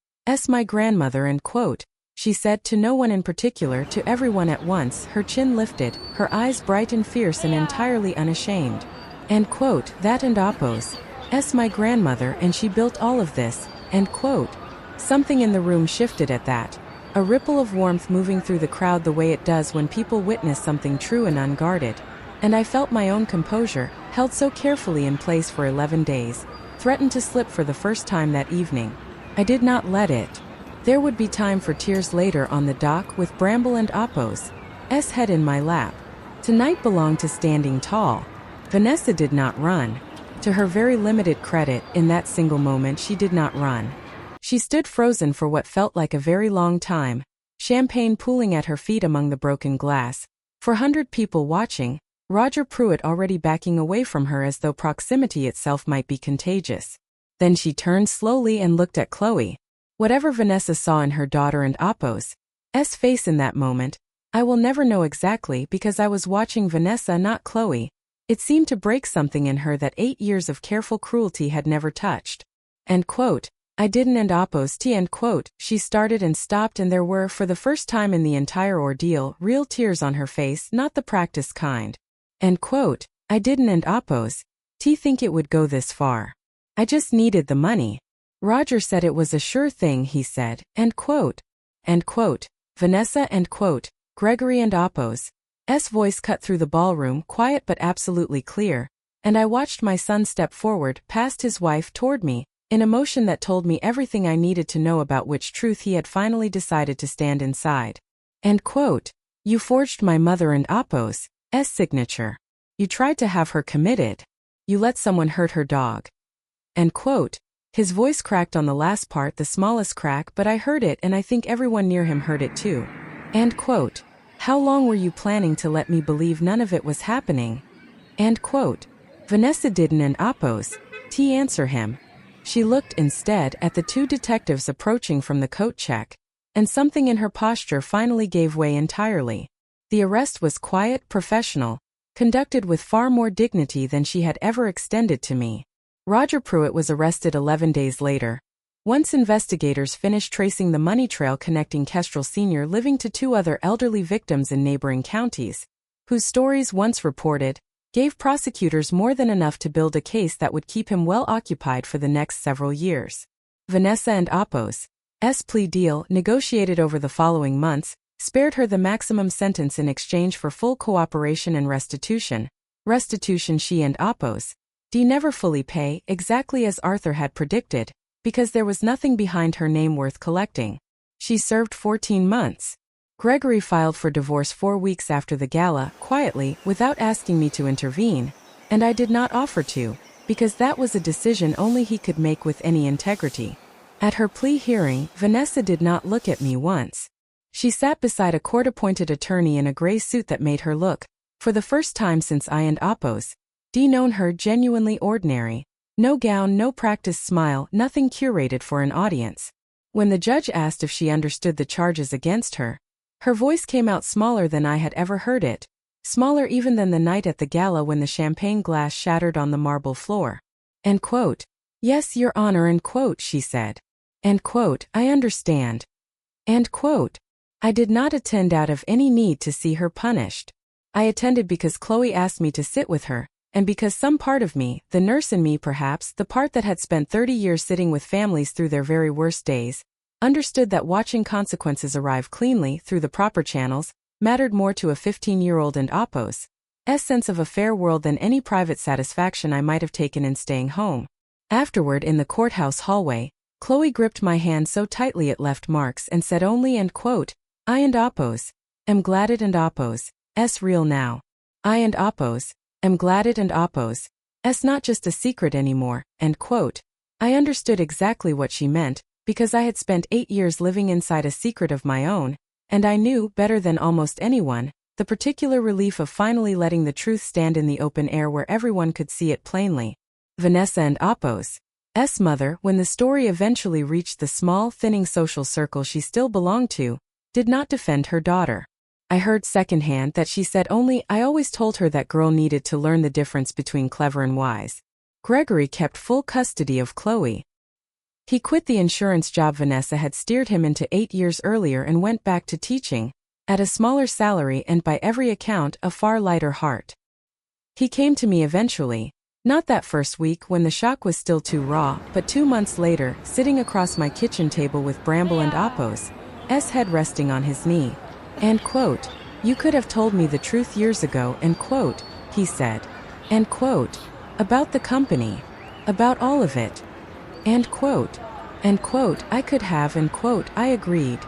my grandmother, end quote, she said, to no one in particular, to everyone at once, her chin lifted, her eyes bright and fierce and entirely unashamed. End quote. That and Oppose's my grandmother, and she built all of this, end quote. Something in the room shifted at that. A ripple of warmth moving through the crowd the way it does when people witness something true and unguarded. And I felt my own composure, held so carefully in place for 11 days, threatened to slip for the first time that evening. I did not let it. There would be time for tears later on the dock with Bramble and Oppose's head in my lap. Tonight belonged to standing tall. Vanessa did not run. To her very limited credit, in that single moment she did not run. She stood frozen for what felt like a very long time, champagne pooling at her feet among the broken glass, 400 people watching, Roger Pruitt already backing away from her as though proximity itself might be contagious. Then she turned slowly and looked at Chloe. Whatever Vanessa saw in her daughter and Apo's face in that moment, I will never know exactly because I was watching Vanessa, not Chloe. It seemed to break something in her that 8 years of careful cruelty had never touched. End quote. I didn't end Apo's tea, end quote. She started and stopped, and there were, for the first time in the entire ordeal, real tears on her face, not the practiced kind. End quote. I didn't end Apo's tea think it would go this far. I just needed the money. Roger said it was a sure thing, he said. End quote. End quote. Vanessa, end quote. Gregory and Apo's voice cut through the ballroom, quiet but absolutely clear, and I watched my son step forward, past his wife, toward me, in a motion that told me everything I needed to know about which truth he had finally decided to stand inside. End quote. You forged my mother and Apo's signature. You tried to have her committed. You let someone hurt her dog. End quote. His voice cracked on the last part, the smallest crack, but I heard it, and I think everyone near him heard it too. End quote. How long were you planning to let me believe none of it was happening? End quote. Vanessa didn't and Apo's answer him. She looked instead at the two detectives approaching from the coat check, and something in her posture finally gave way entirely. The arrest was quiet, professional, conducted with far more dignity than she had ever extended to me. Roger Pruitt was arrested 11 days later. Once investigators finished tracing the money trail connecting Kestrel Sr. living to 2 other elderly victims in neighboring counties, whose stories, once reported, gave prosecutors more than enough to build a case that would keep him well occupied for the next several years. Vanessa and Apo's plea deal, negotiated over the following months, spared her the maximum sentence in exchange for full cooperation and restitution. Restitution she and Apo's never fully pay, exactly as Arthur had predicted, because there was nothing behind her name worth collecting. She served 14 months. Gregory filed for divorce 4 weeks after the gala, quietly, without asking me to intervene, and I did not offer to, because that was a decision only he could make with any integrity. At her plea hearing, Vanessa did not look at me once. She sat beside a court-appointed attorney in a gray suit that made her look, for the first time since I and Apo's known her, genuinely ordinary. No gown, no practiced smile, nothing curated for an audience. When the judge asked if she understood the charges against her, her voice came out smaller than I had ever heard it, smaller even than the night at the gala when the champagne glass shattered on the marble floor. End quote. Yes, Your Honor, end quote, she said. End quote. I understand. End quote. I did not attend out of any need to see her punished. I attended because Chloe asked me to sit with her, and because some part of me, the nurse in me perhaps, the part that had spent 30 years sitting with families through their very worst days, understood that watching consequences arrive cleanly through the proper channels mattered more to a 15-year-old and Apo's sense of a fair world than any private satisfaction I might have taken in staying home. Afterward, in the courthouse hallway, Chloe gripped my hand so tightly it left marks and said only, end quote, I and Apo's am glad it and Apo's real now. I and Apo's am glad it and Apo's not just a secret anymore, end quote. I understood exactly what she meant, because I had spent 8 years living inside a secret of my own, and I knew, better than almost anyone, the particular relief of finally letting the truth stand in the open air where everyone could see it plainly. Vanessa and Apo's mother, when the story eventually reached the small, thinning social circle she still belonged to, did not defend her daughter. I heard secondhand that she said only, I always told her that girl needed to learn the difference between clever and wise. Gregory kept full custody of Chloe. He quit the insurance job Vanessa had steered him into 8 years earlier and went back to teaching, at a smaller salary and by every account a far lighter heart. He came to me eventually, not that first week when the shock was still too raw, but 2 months later, sitting across my kitchen table with Bramble and Apo's head resting on his knee. End quote. You could have told me the truth years ago, end quote, he said. End quote. About the company. About all of it. End quote. End quote. I could have, end quote, I agreed.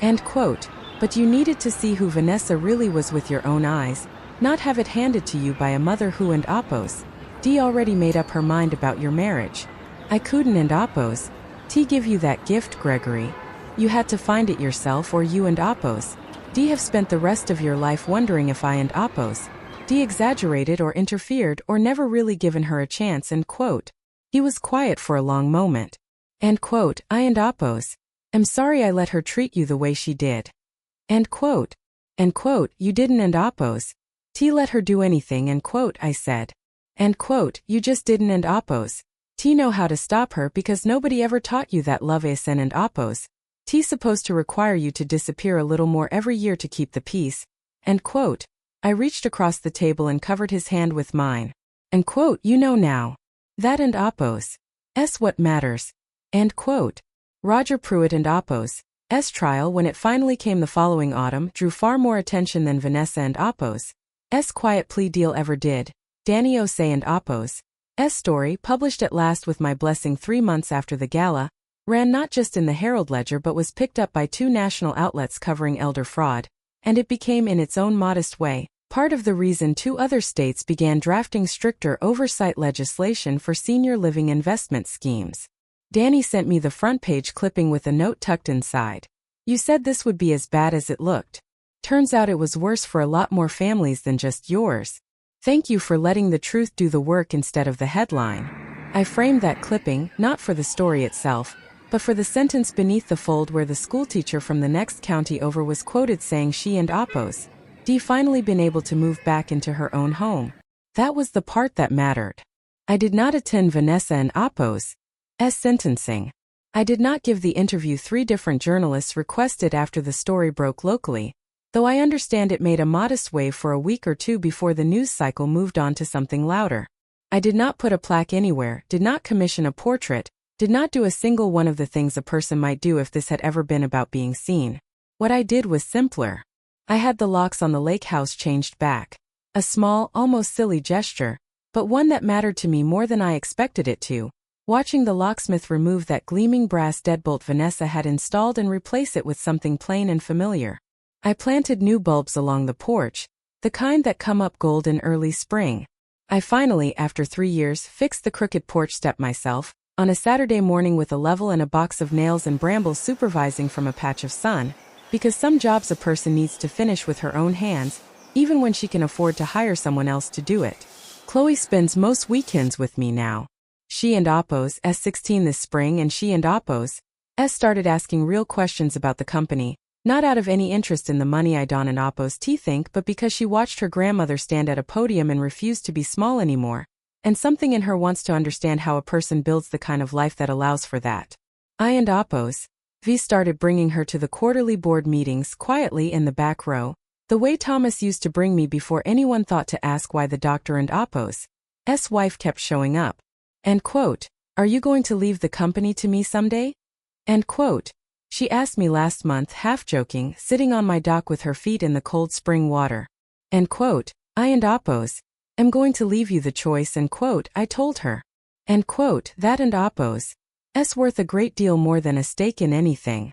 End quote. But you needed to see who Vanessa really was with your own eyes, not have it handed to you by a mother who and Apo's already made up her mind about your marriage. I couldn't and Apo's give you that gift, Gregory. You had to find it yourself, or you and Apo's have spent the rest of your life wondering if I and Apo's exaggerated or interfered or never really given her a chance, end quote. He was quiet for a long moment. End quote. I and Apo's I'm sorry I let her treat you the way she did. End quote. End quote, you didn't end oppose. T let her do anything, end quote, I said. End quote, you just didn't end oppose. T know how to stop her because nobody ever taught you that love is and oppose. T supposed to require you to disappear a little more every year to keep the peace. End quote. I reached across the table and covered his hand with mine. End quote, you know now. That and oppose. S what matters. End quote. Roger Pruitt and oppose. S trial, when it finally came the following autumn, drew far more attention than Vanessa and oppose. S quiet plea deal ever did. Danny Osei and oppose. S story, published at last with my blessing 3 months after the gala, ran not just in the Herald Ledger but was picked up by 2 national outlets covering elder fraud, and it became, in its own modest way, part of the reason 2 other states began drafting stricter oversight legislation for senior living investment schemes. Danny sent me the front page clipping with a note tucked inside. You said this would be as bad as it looked. Turns out it was worse for a lot more families than just yours. Thank you for letting the truth do the work instead of the headline. I framed that clipping, not for the story itself, but for the sentence beneath the fold where the schoolteacher from the next county over was quoted saying she and oppose D finally been able to move back into her own home. That was the part that mattered. I did not attend Vanessa and oppose S sentencing. I did not give the interview 3 different journalists requested after the story broke locally, though I understand it made a modest wave for a week or 2 before the news cycle moved on to something louder. I did not put a plaque anywhere, did not commission a portrait, did not do a single one of the things a person might do if this had ever been about being seen. What I did was simpler. I had the locks on the lake house changed back. A small, almost silly gesture, but one that mattered to me more than I expected it to. Watching the locksmith remove that gleaming brass deadbolt Vanessa had installed and replace it with something plain and familiar. I planted new bulbs along the porch, the kind that come up gold in early spring. I finally, after 3 years, fixed the crooked porch step myself, on a Saturday morning with a level and a box of nails and brambles supervising from a patch of sun, because some jobs a person needs to finish with her own hands, even when she can afford to hire someone else to do it. Chloe spends most weekends with me now. She and oppose S 16 this spring, and she and oppose S started asking real questions about the company, not out of any interest in the money I don and oppose T think, but because she watched her grandmother stand at a podium and refused to be small anymore, and something in her wants to understand how a person builds the kind of life that allows for that. I and oppose V started bringing her to the quarterly board meetings quietly in the back row, the way Thomas used to bring me before anyone thought to ask why the doctor and oppose S wife kept showing up. End quote. Are you going to leave the company to me someday? End quote. She asked me last month, half joking, sitting on my dock with her feet in the cold spring water. End quote. I and oppose am going to leave you the choice, end quote, I told her. End quote. That and oppose S worth a great deal more than a stake in anything.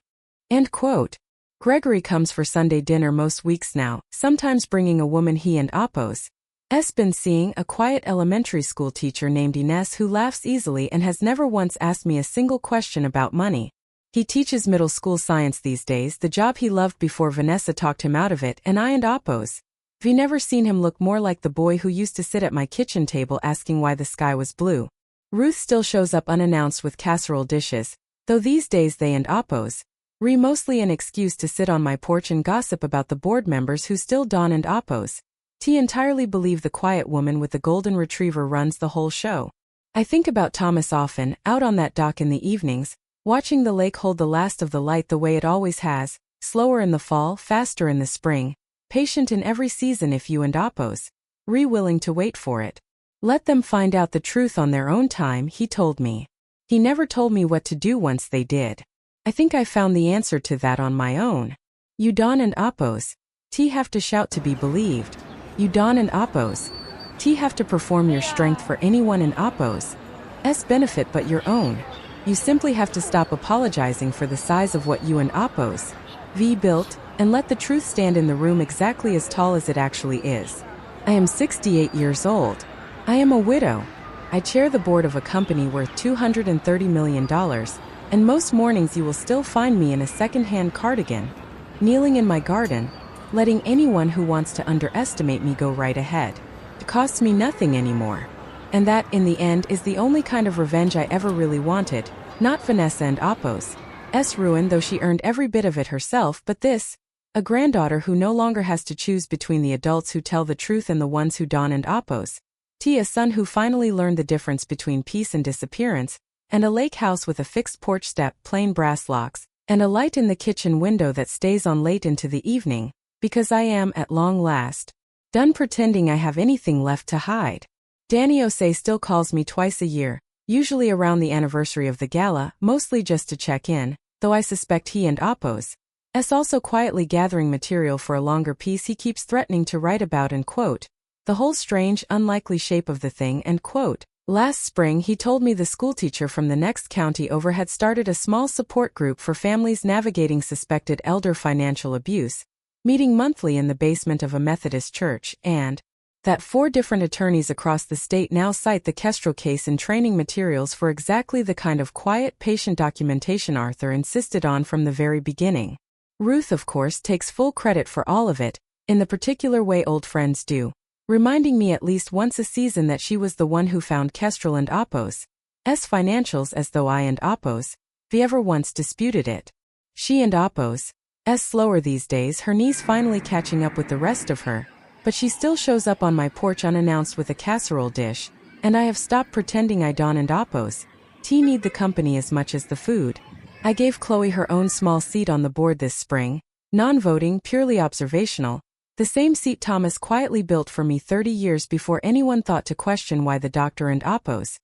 End quote. Gregory comes for Sunday dinner most weeks now, sometimes bringing a woman he and oppose S been seeing, a quiet elementary school teacher named Ines who laughs easily and has never once asked me a single question about money. He teaches middle school science these days, the job he loved before Vanessa talked him out of it, and I and oppose V never seen him look more like the boy who used to sit at my kitchen table asking why the sky was blue. Ruth still shows up unannounced with casserole dishes, though these days they and oppose mostly an excuse to sit on my porch and gossip about the board members who still don and oppose T entirely believe the quiet woman with the golden retriever runs the whole show. I think about Thomas often, out on that dock in the evenings, watching the lake hold the last of the light the way it always has, slower in the fall, faster in the spring, patient in every season if you and oppose willing to wait for it. Let them find out the truth on their own time, he told me. He never told me what to do once they did. I think I found the answer to that on my own. You don and oppose T have to shout to be believed. You don and oppose T have to perform your strength for anyone in oppose S benefit but your own. You simply have to stop apologizing for the size of what you and oppose V built, and let the truth stand in the room exactly as tall as it actually is. I am 68 years old. I am a widow. I chair the board of a company worth $230 million, and most mornings you will still find me in a second-hand cardigan, kneeling in my garden, letting anyone who wants to underestimate me go right ahead. It costs me nothing anymore. And that, in the end, is the only kind of revenge I ever really wanted, not Vanessa and oppose ruin, though she earned every bit of it herself, but this, a granddaughter who no longer has to choose between the adults who tell the truth and the ones who don and oppose. A son who finally learned the difference between peace and disappearance, and a lake house with a fixed porch step, plain brass locks, and a light in the kitchen window that stays on late into the evening, because I am, at long last, done pretending I have anything left to hide. Danny Osei still calls me twice a year, usually around the anniversary of the gala, mostly just to check in, though I suspect he and oppose. Also quietly gathering material for a longer piece he keeps threatening to write about and quote, the whole strange, unlikely shape of the thing and quote. Last spring he told me the schoolteacher from the next county over had started a small support group for families navigating suspected elder financial abuse, meeting monthly in the basement of a Methodist church, and that 4 different attorneys across the state now cite the Kestrel case in training materials for exactly the kind of quiet, patient documentation Arthur insisted on from the very beginning. Ruth, of course, takes full credit for all of it, in the particular way old friends do, reminding me at least once a season that she was the one who found Kestrel and Oppo's financials, as though I and Oppo's ever once disputed it. She and Oppo's slower these days, her knees finally catching up with the rest of her, but she still shows up on my porch unannounced with a casserole dish, and I have stopped pretending I don and Oppo's need the company as much as the food. I gave Chloe her own small seat on the board this spring, non-voting, purely observational, the same seat Thomas quietly built for me 30 years before anyone thought to question why the doctor and Oppo's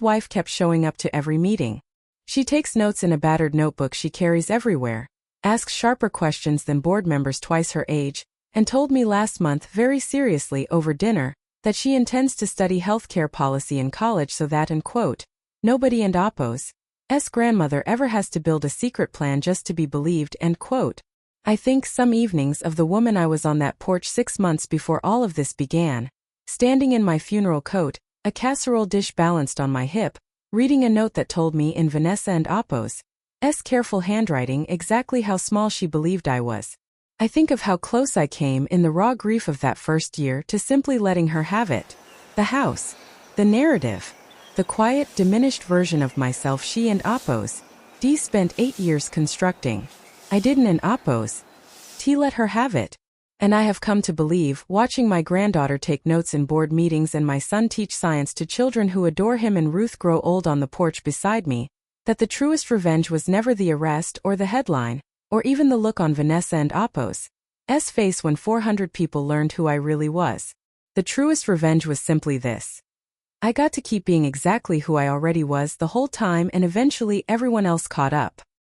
wife kept showing up to every meeting. She takes notes in a battered notebook she carries everywhere, asks sharper questions than board members twice her age, and told me last month very seriously over dinner that she intends to study healthcare policy in college so that, and quote, nobody and Oppo's grandmother ever has to build a secret plan just to be believed, end quote. I think some evenings of the woman I was on that porch 6 months before all of this began, standing in my funeral coat, a casserole dish balanced on my hip, reading a note that told me in Vanessa and Oppo's careful handwriting exactly how small she believed I was. I think of how close I came in the raw grief of that first year to simply letting her have it. The house, the narrative, the quiet, diminished version of myself she and Oppo's spent 8 years constructing. I didn't, and Oppo's let her have it. And I have come to believe, watching my granddaughter take notes in board meetings and my son teach science to children who adore him and Ruth grow old on the porch beside me, that the truest revenge was never the arrest or the headline, or even the look on Vanessa and Oppo's face when 400 people learned who I really was. The truest revenge was simply this. I got to keep being exactly who I already was the whole time, and eventually everyone else caught up.